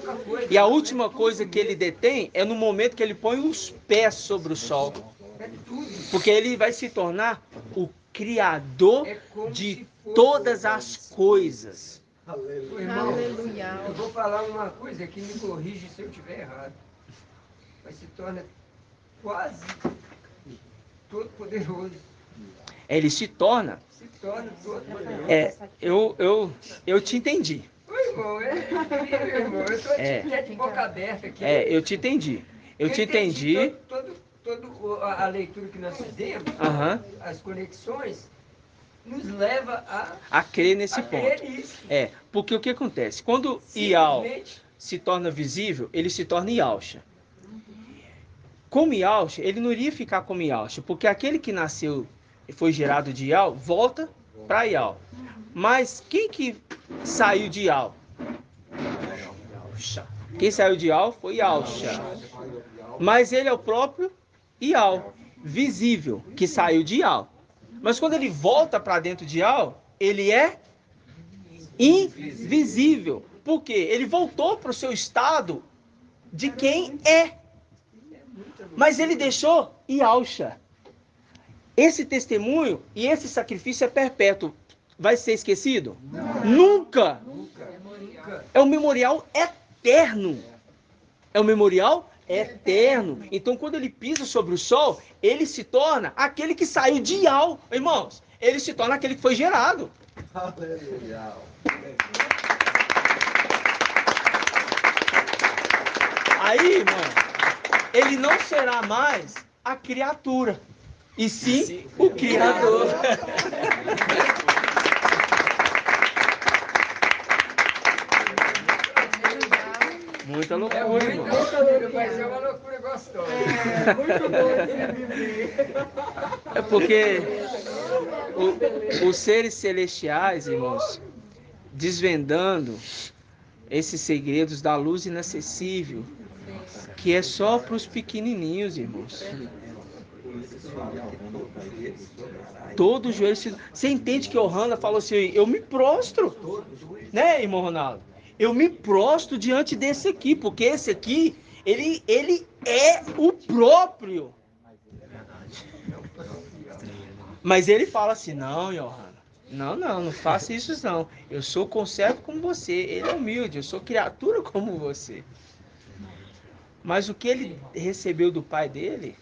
E a última coisa que ele detém é no momento que ele põe os pés sobre o sol. Porque ele vai se tornar o criador de todas as coisas. Irmão, Aleluia. eu vou falar uma coisa que me corrige se eu estiver errado. Mas se torna quase todo poderoso. Ele se torna. Se torna todo Eu poderoso. te entendi. Oi, irmão, irmão, eu estou de boca aberta aqui. Eu te entendi. Eu te entendi. toda a leitura que nós fizemos, Aham. as conexões, nos leva A crer nesse ponto. crer nisso. Porque o que acontece? Quando Ial Simplesmente, se torna visível, ele se torna Yalcha. Como Yalcha, ele não iria ficar como Yalcha, porque aquele que nasceu e foi gerado de Ial, volta para Ial. Mas quem que saiu de Ial? Yalcha. Quem saiu de Ial foi Yalcha. Mas ele é o próprio Ial, visível, que saiu de Ial. Mas quando ele volta para dentro de Ial, ele é invisível. Por quê? Ele voltou para o seu estado de quem é. Mas ele deixou Yalcha. Esse testemunho e esse sacrifício é perpétuo. Vai ser esquecido? Nunca! É um memorial eterno. É um memorial eterno. Então, quando ele pisa sobre o sol, ele se torna aquele que saiu de Ial. Irmãos, ele se torna aquele que foi gerado. Aleluia. Aí, irmão, ele não será mais a criatura, e sim o Criador. Muita loucura, irmão. loucura, mas é uma loucura gostosa. Muito bom de viver. É porque os seres celestiais, irmãos, desvendando esses segredos da luz inacessível, que é só para os pequenininhos, irmãos. Todo joelho se... Você entende que Ohana falou assim, eu me prostro, né, irmão Ronaldo? Eu me prostro diante desse aqui, porque esse aqui, ele é o próprio. Mas ele fala assim, não, Johanna, não faça isso não. Eu sou conservo como você, ele é humilde, eu sou criatura como você. Mas o que ele recebeu do pai dele,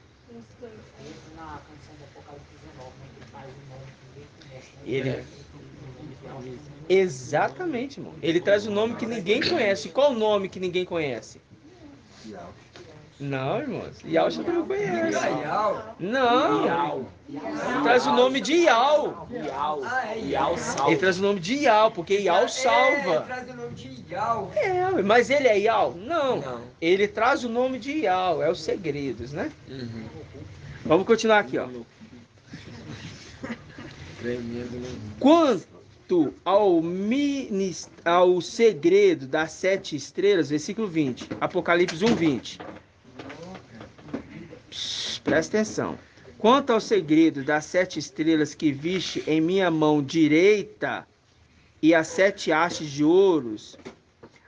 ele... Exatamente, irmão. Ele traz o nome que ninguém conhece. Qual o nome que ninguém conhece? Não, irmãos. Yalcha não conhece. Não. Ele traz o nome de Ial. Ial salva. Ele traz o nome de Ial, porque Ial salva. Ele traz o nome de Ial. Mas ele é Ial? Não. Ele traz o nome de Ial. É os segredos, né? Vamos continuar aqui, ó. Quanto ao segredo das 7 estrelas, versículo 20, Apocalipse 1:20. Presta atenção. Quanto ao segredo das 7 estrelas que viste em minha mão direita e as 7 hastes de ouros,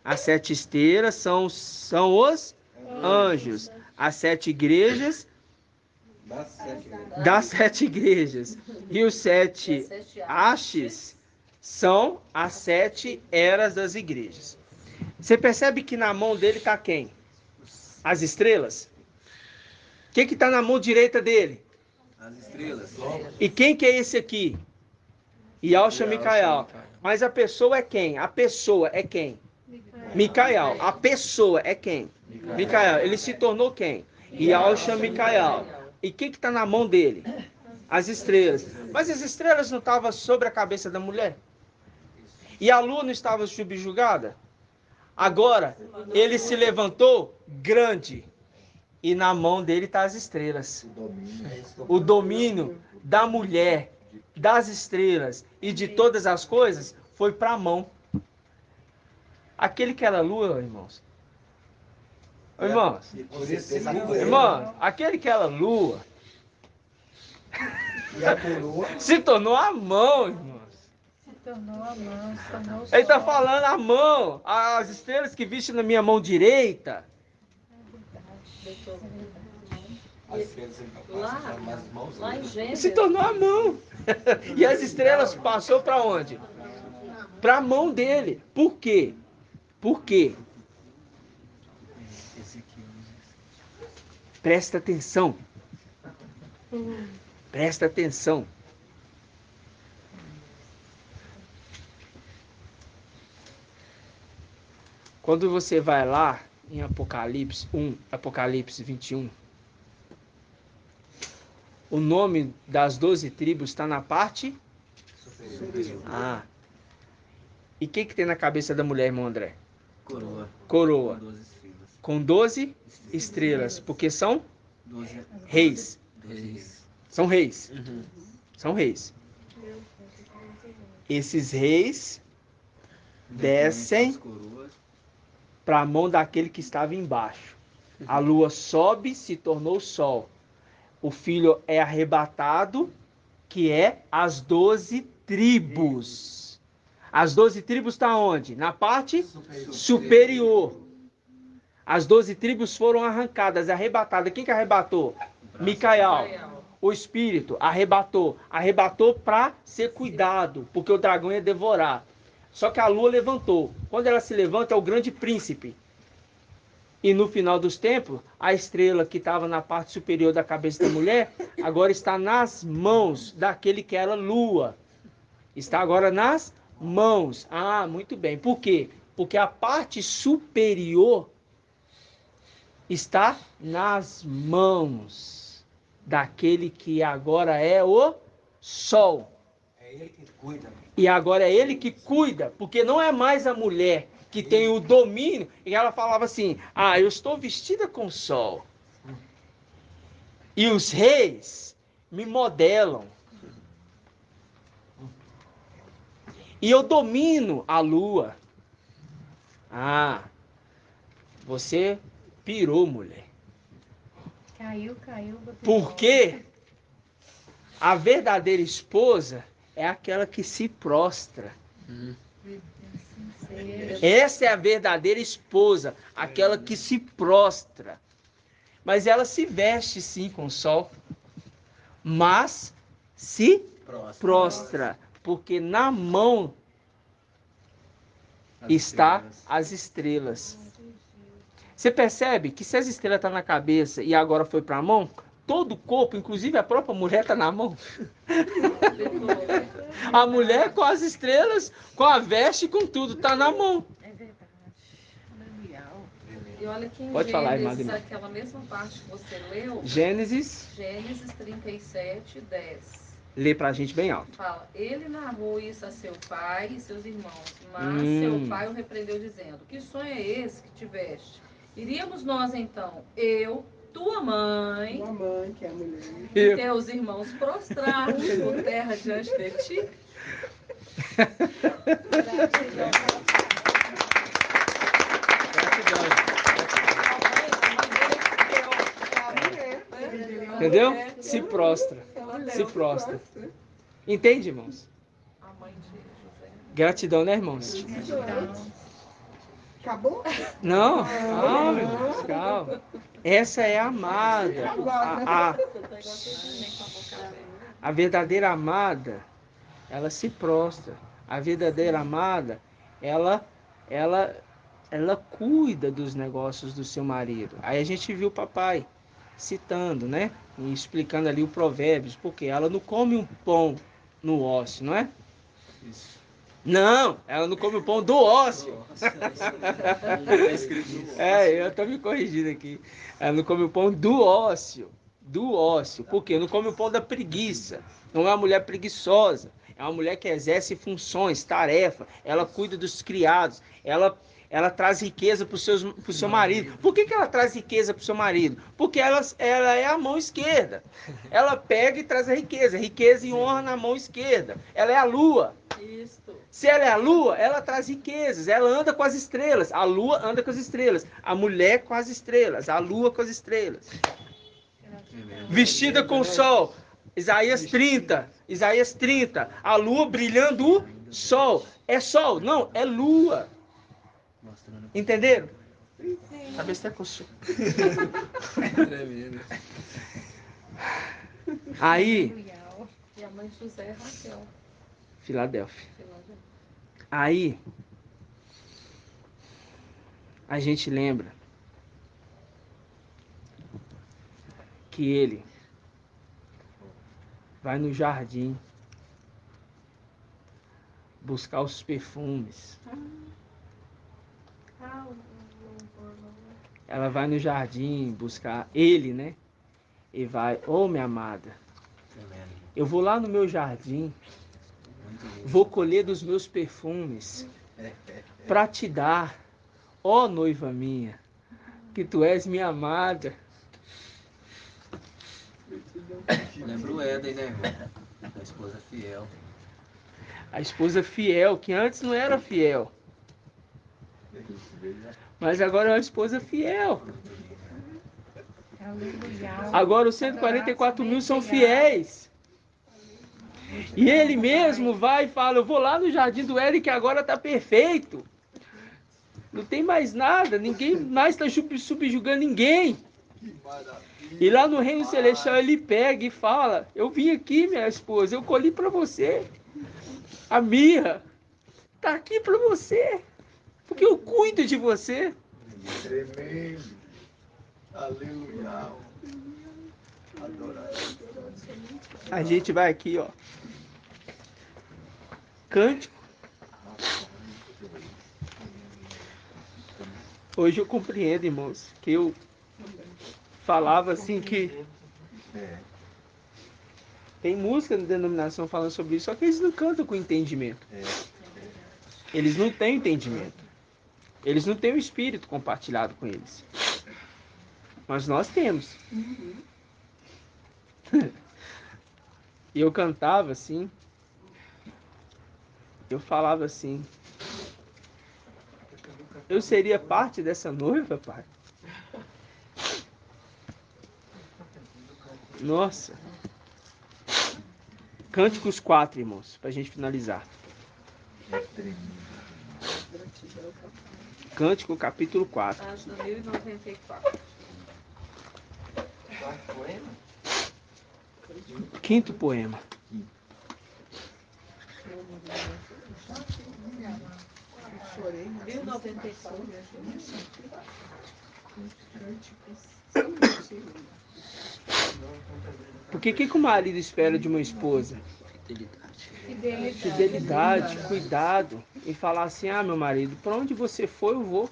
as 7 estrelas são os anjos, as 7 igrejas das 7 igrejas, e os 7 hastes são as 7 eras das igrejas. Você percebe que na mão dele está quem? As estrelas? Quem que está na mão direita dele? As estrelas. E quem que é esse aqui? Yalcha Micael. Mas a pessoa é quem? A pessoa é quem? Micael. A pessoa é quem? Micael. Ele se tornou quem? Yalcha Micael. E quem que está na mão dele? As estrelas. Mas as estrelas não estavam sobre a cabeça da mulher? E a lua não estava subjugada? Agora, ele se levantou grande. E na mão dele estão as estrelas. O domínio da mulher, das estrelas e de todas as coisas foi para a mão. Aquele que era lua, irmãos. Irmãos, aquele que era lua se tornou a mão, irmãos. Tornou a mão, tornou o Ele está sol. falando a mão, as estrelas que viste na minha mão direita. Lá em Gênesis, Se tornou a mão. E as estrelas passou para onde? Para a mão dele. Por quê? Por quê? Presta atenção. Presta atenção. Quando você vai lá em Apocalipse 1, Apocalipse 21, O nome das 12 tribos está na parte? Superior. Ah. E o que tem na cabeça da mulher, irmão André? Coroa. Coroa. Com 12 estrelas. Com 12 estrelas. Porque são 12 reis. reis. São reis. Uhum. São reis. Esses reis descem As coroas. para a mão daquele que estava embaixo. A lua sobe, se tornou sol. O filho é arrebatado, que é as 12 tribos. As 12 tribos estão onde? Na parte superior. As 12 tribos foram arrancadas, arrebatadas. Quem que arrebatou? Micael. O espírito arrebatou. Arrebatou para ser cuidado, porque o dragão ia devorar. Só que a lua levantou. Quando ela se levanta, é o grande príncipe. E no final dos tempos, a estrela que estava na parte superior da cabeça da mulher, agora está nas mãos daquele que era lua. Está agora nas mãos. Ah, muito bem. Por quê? Porque a parte superior está nas mãos daquele que agora é o sol. É ele que cuida. E agora é ele que cuida, porque não é mais a mulher que tem o domínio. E ela falava assim: ah, eu estou vestida com o sol. E os reis me modelam. E eu domino a lua. Ah, você pirou, mulher. Caiu. Porque a verdadeira esposa é aquela que se prostra. Essa é a verdadeira esposa, aquela que se prostra. Mas ela se veste sim com o sol, mas se prostra, porque na mão está as estrelas. Você percebe que se as estrelas estão na cabeça e agora foi para a mão, todo o corpo, inclusive a própria mulher, está na mão. A mulher com as estrelas, com a veste, com tudo, está na mão. É verdade. E olha que em Pode falar, irmã Gênesis, Ademir. aquela mesma parte que você leu, Gênesis, Gênesis 37, 10. lê pra gente bem alto. Fala, ele narrou isso a seu pai e seus irmãos, mas seu pai o repreendeu dizendo, que sonho é esse que tiveste? Iríamos nós então, eu, tua mãe, que é a mulher. e teus irmãos prostrar-nos por terra diante de ti? Entendeu? Se prostra. Se prostra. Entende, irmãos? A mãe de José. Gratidão, né, irmãos? Acabou? Não, calma, irmãos, calma. Essa é a amada. A verdadeira amada, ela se prostra. A verdadeira amada, ela cuida dos negócios do seu marido. Aí a gente viu o papai citando, né? E explicando ali o Provérbios, porque ela não come um pão no ócio, não é? Isso. Não, ela não come o pão do ócio. Eu tô me corrigindo aqui. Ela não come o pão do ócio. Do ócio. Por quê? Não come o pão da preguiça. Não é uma mulher preguiçosa. É uma mulher que exerce funções, tarefa. Ela cuida dos criados. Ela traz riqueza para o seu marido. Por que ela traz riqueza para o seu marido? Porque ela é a mão esquerda. Ela pega e traz a riqueza. Riqueza e honra na mão esquerda. Ela é a lua. Isso. Se ela é a lua, ela traz riquezas. Ela anda com as estrelas. A lua anda com as estrelas. A mulher com as estrelas. A lua com as estrelas. Vestida com o sol. Isaías 30. Isaías 30. A lua brilhando o sol. É sol? Não, é lua. Entenderam? A cabeça até coçou. Tremendo. Aí, E a mãe de José é Raquel. Filadélfia. Aí, a gente lembra que ele vai no jardim buscar os perfumes. Ela vai no jardim buscar ele, né? E vai, minha amada, Eu vou lá no meu jardim, Muito lindo. vou colher dos meus perfumes para te dar, ó noiva minha, que tu és minha amada. Lembra o Éden, né, irmão? A esposa fiel. A esposa fiel, que antes não era fiel, mas agora é uma esposa fiel. Aleluia. Agora os 144 mil são fiéis. E ele mesmo vai e fala, eu vou lá no jardim do Éden que agora está perfeito. Não tem mais nada, ninguém mais está subjugando ninguém. E lá no reino celestial ele pega e fala, eu vim aqui, minha esposa, eu colhi para você. A mirra está aqui para você, porque eu cuido de você. Tremendo. Aleluia. Adorar. A gente vai aqui, ó. Cântico. Hoje eu compreendo, irmãos, que eu falava assim que tem música na denominação falando sobre isso, só que eles não cantam com entendimento. Eles não têm entendimento. Eles não têm o espírito compartilhado com eles. Mas nós temos. E eu cantava assim. Eu falava assim. Eu seria parte dessa noiva, pai? Nossa. Cânticos 4, irmãos, pra gente finalizar. Cântico capítulo 4. Página 1094. Quinto poema. Chorei. 1094. Porque o que o marido espera de uma esposa? Fidelidade, cuidado. E falar assim, ah, meu marido, para onde você for, eu vou.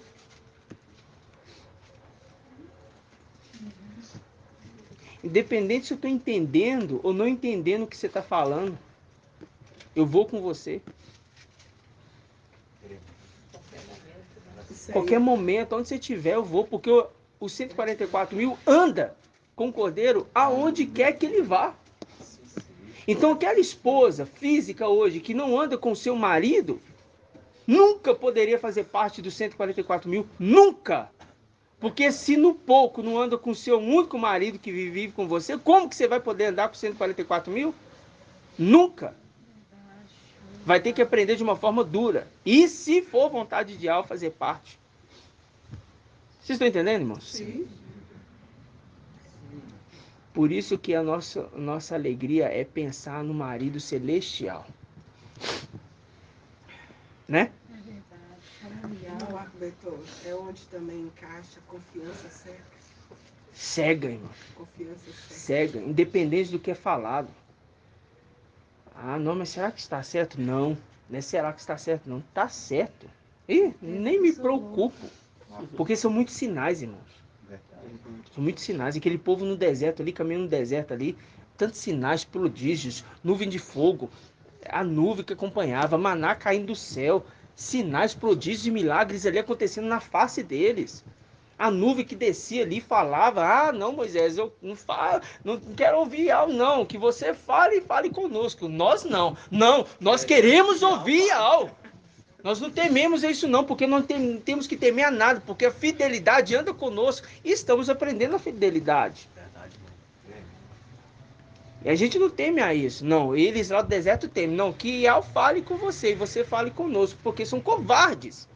Independente se eu estou entendendo ou não entendendo o que você está falando, eu vou com você. Qualquer momento, onde você estiver, eu vou, porque os 144 mil anda com o cordeiro aonde quer que ele vá. Então aquela esposa física hoje que não anda com seu marido, nunca poderia fazer parte dos 144 mil, nunca. Porque se no pouco não anda com seu único marido que vive com você, como que você vai poder andar com 144 mil? Nunca. Vai ter que aprender de uma forma dura. E se for vontade de Alfa fazer parte. Vocês estão entendendo, irmãos? Sim. Por isso que a nossa alegria é pensar no marido celestial. Né? Não, Arbetor, é onde também encaixa a confiança cega. Cega, irmão. Confiança cega. Cega, independente do que é falado. Ah, não, mas será que está certo? Não, não é será que está certo, não. Está certo. Ih, nem me preocupo. Porque são muitos sinais, irmãos. São muitos sinais. Aquele povo no deserto ali, caminhando no deserto ali, tantos sinais, prodígios, nuvem de fogo, a nuvem que acompanhava, maná caindo do céu, sinais, prodígios e milagres ali acontecendo na face deles. A nuvem que descia ali falava, ah, não, Moisés, eu não falo, não quero ouvir algo, não, que você fale conosco. Nós não, nós queremos ouvir algo. Nós não tememos isso não, porque não temos que temer a nada, porque a fidelidade anda conosco e estamos aprendendo a fidelidade. E a gente não teme a isso, não, eles lá do deserto temem, não, que Yahweh fale com você e você fale conosco, porque são covardes.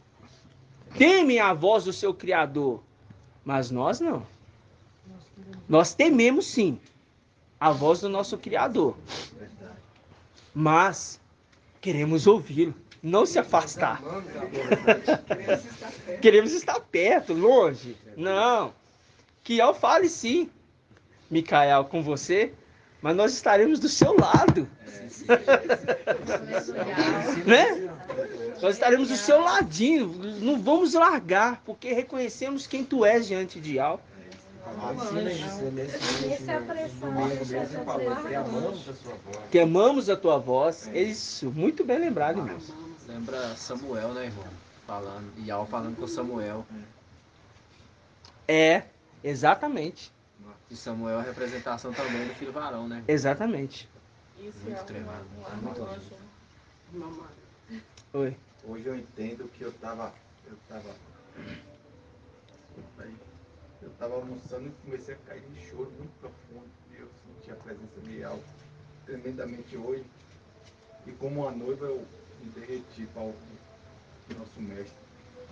Temem a voz do seu Criador, mas nós não. Nós tememos sim a voz do nosso Criador, mas queremos ouvi-lo. Não se afastar. Queremos estar perto, longe. Não. Que Yahweh fale sim, Micael, com você, mas nós estaremos do seu lado. Né? Nós estaremos do seu ladinho. Não vamos largar, porque reconhecemos quem tu és diante de Yahweh. Essa é a pressão. Domingo mesmo eu falei que amamos a sua voz. Que amamos a tua voz. Isso, muito bem lembrado, irmãos. Lembra Samuel, né, irmão? Falando, Ial falando com Samuel. É, exatamente. E Samuel é a representação também do filho varão, né? Exatamente. Isso Muito é tremado, um muito anjo. Mamãe. Oi. Hoje eu entendo que eu tava almoçando e comecei a cair em choro muito profundo. E eu senti a presença de algo tremendamente hoje. E como uma noiva eu me derreti para o nosso mestre.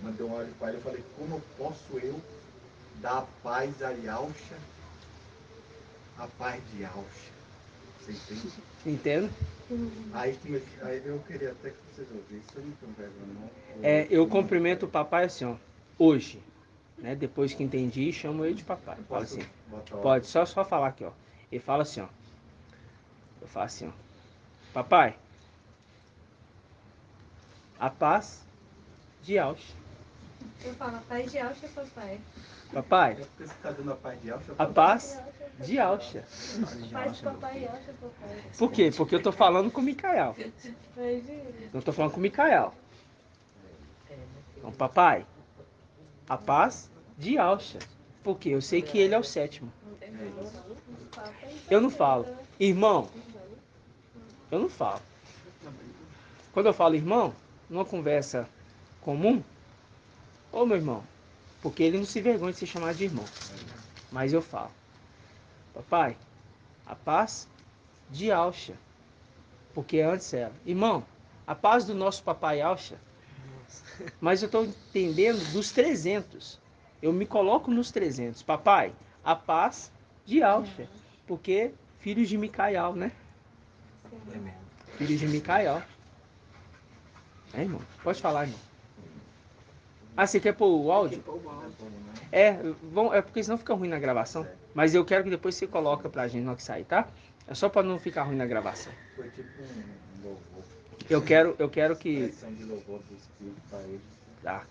Mandei um áudio para ele, eu falei, como posso eu dar a paz a Yalcha, a paz de Yalcha? Você entende? Entendo? Aí eu queria até que vocês ouvissem, eu não tenho vergonha não. Eu cumprimento o papai assim, ó, hoje. Né? Depois que entendi, chamo ele de papai. Fala assim. Pode, só falar aqui, ó. Ele fala assim, ó. Eu falo assim, ó. Papai, a paz de Yalcha. Eu falo, a paz de Yalcha, papai. Papai, É porque você está dando a paz de Yalcha? a paz de Yalcha. Paz de papai, Yalcha, papai. Por quê? Porque eu tô falando com o Micael. Eu tô falando com o Micael. Então, papai, a paz de Yalcha. Porque eu sei que ele é o sétimo. Eu não falo, irmão. Eu não falo. Quando eu falo irmão, numa conversa comum, ô meu irmão, porque ele não se vergonha de se chamar de irmão. Mas eu falo, papai, a paz de Yalcha. Porque antes era, irmão, a paz do nosso papai Yalcha. Mas eu estou entendendo dos 300. Eu me coloco nos 300. Papai, a paz de Yalcha. Porque filhos de Micael, né? Filhos de Micael. É, irmão? Pode falar, irmão. Ah, você quer pôr o áudio? É porque senão fica ruim na gravação. Mas eu quero que depois você coloca pra gente na hora que sair, tá? É só pra não ficar ruim na gravação. Foi tipo um louvor. Eu quero que... Expressão de louvor do Espírito para ele. Tá.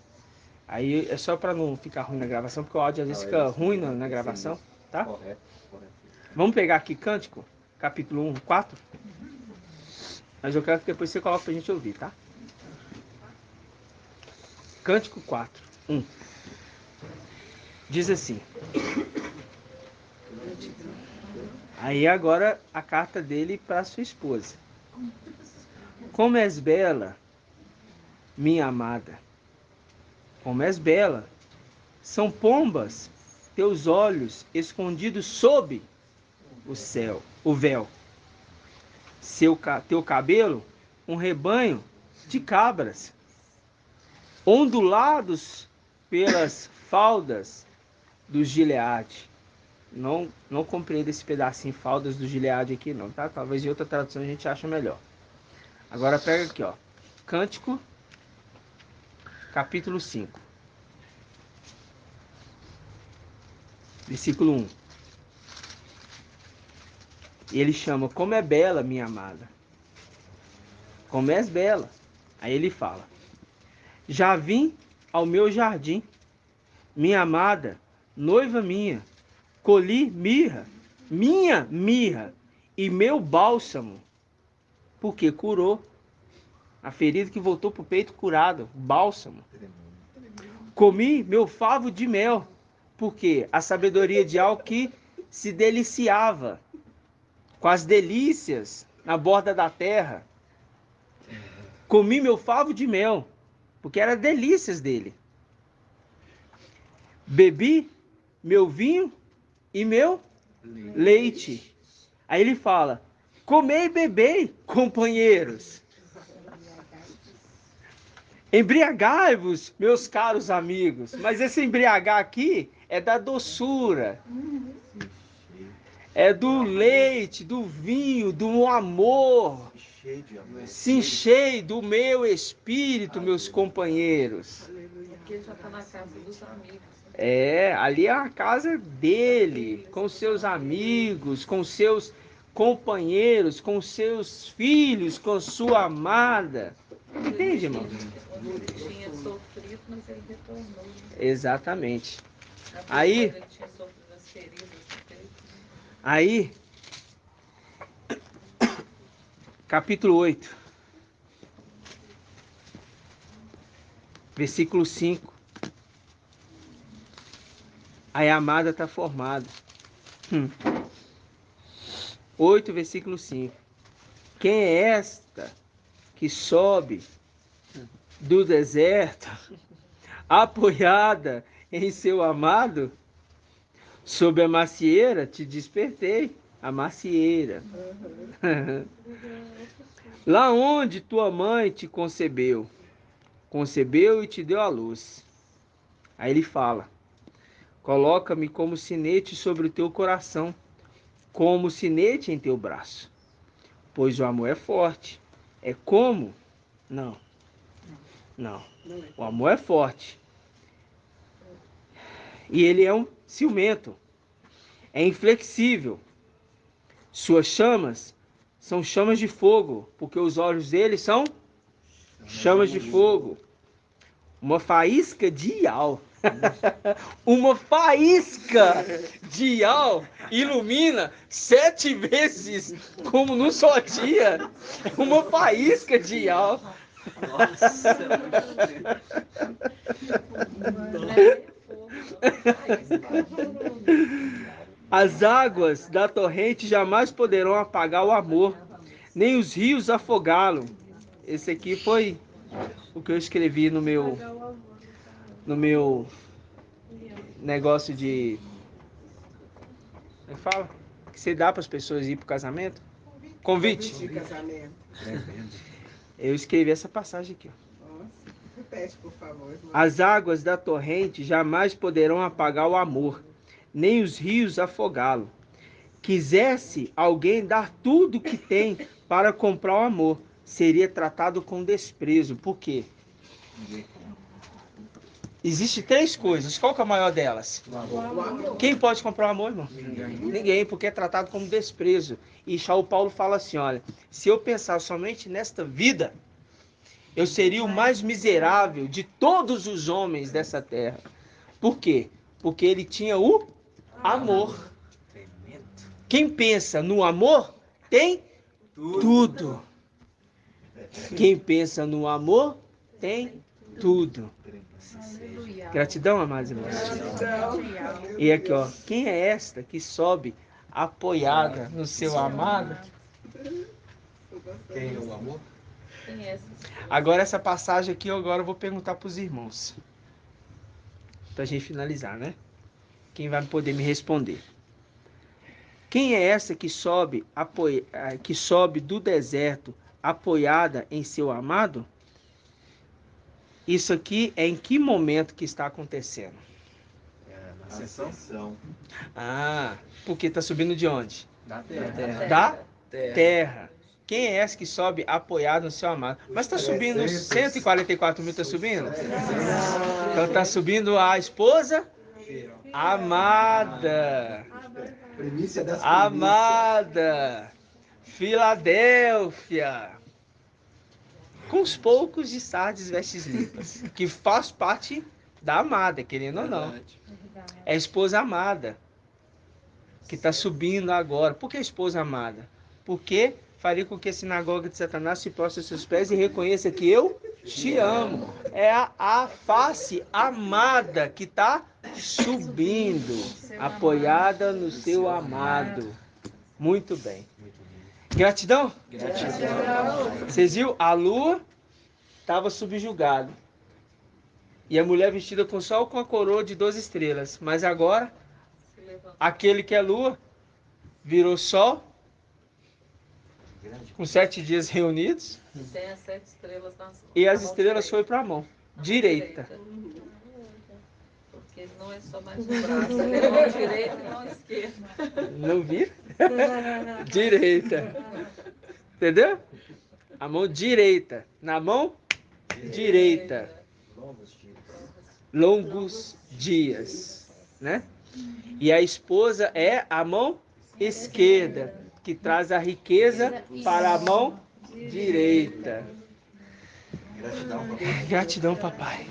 Aí é só pra não ficar ruim na gravação, porque o áudio às vezes fica ruim na gravação, tá? Correto. Vamos pegar aqui Cântico, capítulo 1, 4. Mas eu quero que depois você coloque pra gente ouvir, tá? Cântico 4, 1. Diz assim. Aí agora a carta dele para sua esposa. Como és bela, minha amada. Como és bela. São pombas teus olhos escondidos sob o céu, o véu. Teu cabelo, um rebanho de cabras, ondulados pelas faldas do Gileade. Não compreendo esse pedacinho faldas do Gileade aqui não, tá? Talvez em outra tradução a gente ache melhor. Agora pega aqui, ó. Cântico, capítulo 5. Versículo 1. E ele chama, como é bela, minha amada. Como és bela. Aí ele fala, já vim ao meu jardim, minha amada, noiva minha, colhi mirra, minha mirra e meu bálsamo, porque curou a ferida que voltou para o peito curado, bálsamo. Comi meu favo de mel, porque a sabedoria de algo que se deliciava com as delícias na borda da terra. Comi meu favo de mel, porque eram delícias dele. Bebi meu vinho e meu leite. Aí ele fala, comei e bebei, companheiros. Embriagai-vos, meus caros amigos. Mas esse embriagar aqui é da doçura. É do leite, do vinho, do amor. Se enchei do meu espírito, meus companheiros. Porque ele já está na casa dos amigos. Ali é a casa dele, com seus amigos, com seus companheiros, com seus filhos, com sua amada. Entende, irmão? Ele tinha sofrido, mas ele retornou. Exatamente. Aí- Ele tinha sofrido as feridas no peito. Aí, capítulo 8, versículo 5. Aí a amada está formada. 8, versículo 5. Quem é esta que sobe do deserto, apoiada em seu amado? Sob a macieira te despertei, a macieira. Lá onde tua mãe te concebeu e te deu a luz. Aí ele fala: coloca-me como sinete sobre o teu coração, como sinete em teu braço. Pois o amor é forte. É como? Não. O amor é forte. E ele é um ciumento. É inflexível. Suas chamas são chamas de fogo, porque os olhos dele são chamas de fogo. Uma faísca de ial. Uma faísca de ial ilumina 7 vezes, como num só dia. Uma faísca de ial. Nossa, Não é fogo, não. As águas da torrente jamais poderão apagar o amor, nem os rios afogá-lo. Esse aqui foi o que eu escrevi no meu negócio de... Como é que fala? Que você dá para as pessoas ir para o casamento? Convite. De casamento. Eu escrevi essa passagem aqui. Nossa, repete, por favor, irmão. As águas da torrente jamais poderão apagar o amor, nem os rios afogá-lo. Quisesse alguém dar tudo o que tem para comprar o amor, seria tratado com desprezo. Por quê? Existem 3 coisas. Qual que é a maior delas? O amor. Quem pode comprar o amor, irmão? Ninguém, porque é tratado como desprezo. E Paulo fala assim, olha, se eu pensar somente nesta vida, eu seria o mais miserável de todos os homens dessa terra. Por quê? Porque ele tinha o amor. Quem pensa no amor tem tudo. Quem pensa no amor tem tudo. Aleluia. Gratidão, amados irmãos. E aqui, ó, quem é esta que sobe apoiada no seu amado? Quem é o amor? Tem essas. Agora essa passagem aqui, agora eu vou perguntar para os irmãos. Pra gente finalizar, né? Quem vai poder me responder? Quem é essa que sobe do deserto apoiada em seu amado? Isso aqui é em que momento que está acontecendo? na sessão Ah, porque está subindo de onde? da terra. Da terra. Quem é essa que sobe apoiado no seu amado? Mas está subindo 144 mil, está subindo? Então está subindo a esposa amada. Primícia das primícias. Amada. Filadélfia. Com os poucos de sardes vestes limpas. Que faz parte da amada, querendo ou não. É a esposa amada. Que está subindo agora. Por que a esposa amada? Porque faria com que a sinagoga de Satanás se prostre aos seus pés e reconheça que eu te amo. É a face amada que está subindo, apoiada no seu amado. Muito bem. Gratidão? Vocês viram? A lua estava subjugada. E a mulher vestida com sol com a coroa de 12 estrelas. Mas agora, Se levanta. aquele que é lua virou sol, com 7 dias reunidos, Tem as 7 estrelas nas e as na mão estrelas direita. foi para a mão Na mão direita. Porque ele não é só mais um braço, ele é mão direita e mão esquerda. Não viram? Direita. Entendeu? A mão direita. Na mão direita. Longos dias. Né? E a esposa é a mão esquerda, que traz a riqueza para a mão direita. Gratidão, papai. Gratidão, papai.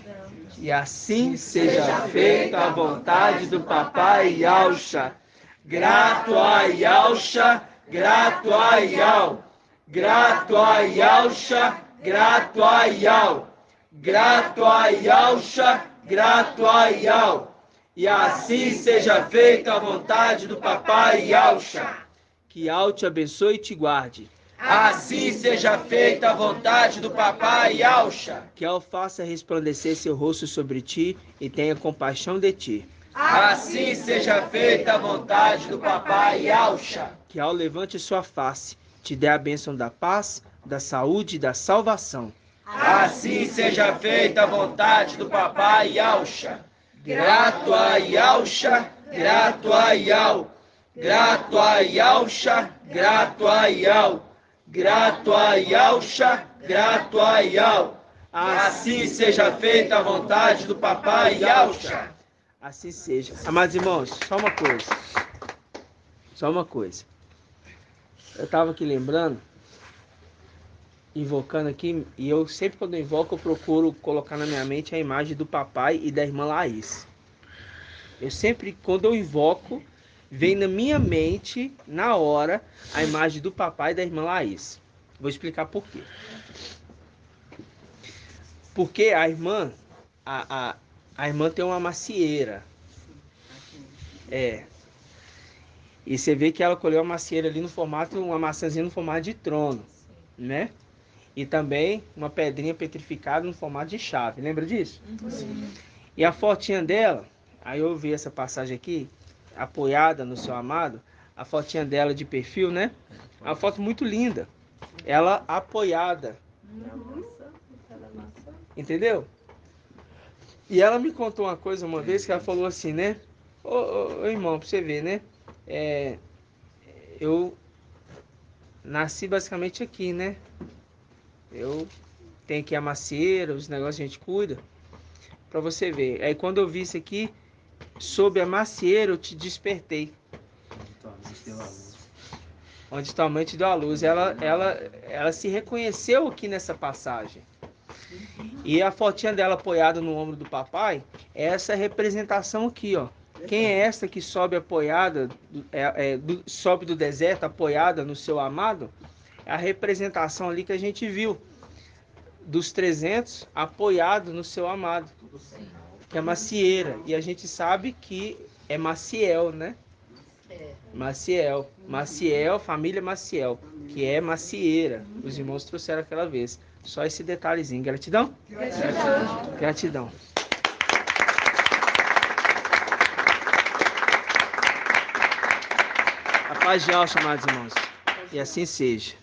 E assim seja feita a vontade do Papai Yauxa. Grato a Yauxa, grato a Yau. Grato a Yauxa, grato a Yau. Grato a Yauxa, grato a Yau. E assim seja feita a vontade do Papai Yauxa. Que Yau te abençoe e te guarde. Assim seja feita a vontade do Papai Yauxa. Que Yau faça resplandecer seu rosto sobre ti e tenha compaixão de ti. Assim seja feita a vontade do Papai Yauxa. Que Yau levante sua face, te dê a bênção da paz, da saúde e da salvação. Assim seja feita a vontade do Papai Yauxa. Grato a Yauxa, grato a Yau. Grato a Yauxa, grato a Yau. Grato a Yauxa, grato a Yau. Assim seja feita a vontade do Papai Yauxa. Assim seja. Amados irmãos, só uma coisa. Só uma coisa. Eu estava aqui lembrando, invocando aqui, e eu sempre quando eu invoco, eu procuro colocar na minha mente a imagem do papai e da irmã Laís. Eu sempre, quando eu invoco, vem na minha mente, na hora, a imagem do papai e da irmã Laís. Vou explicar por quê. Porque a irmã, a irmã tem uma macieira. E você vê que ela colheu uma macieira ali no formato, uma maçãzinha no formato de trono, né? E também uma pedrinha petrificada no formato de chave. Lembra disso? Sim. E a fotinha dela, aí eu vi essa passagem aqui, apoiada no seu amado, a fotinha dela de perfil, né? É uma foto muito linda. Ela apoiada. Entendeu? E ela me contou uma coisa uma vez, que ela falou assim, né? Ô irmão, pra você ver, né? Eu nasci basicamente aqui, né? Eu tenho aqui a macieira, os negócios a gente cuida. Pra você ver. Aí quando eu vi isso aqui, sob a macieira eu te despertei. Onde tua mãe te deu a luz. Ela se reconheceu aqui nessa passagem. E a fotinha dela apoiada no ombro do papai é essa representação aqui, ó. Quem é essa que sobe apoiada, sobe do deserto apoiada no seu amado? É a representação ali que a gente viu dos 300 apoiado no seu amado, que é macieira. E a gente sabe que é Maciel, né? Maciel, família Maciel, que é macieira. Os irmãos trouxeram aquela vez. Só esse detalhezinho. Gratidão? Gratidão. A paz de Yauxa, amados irmãos. E assim seja.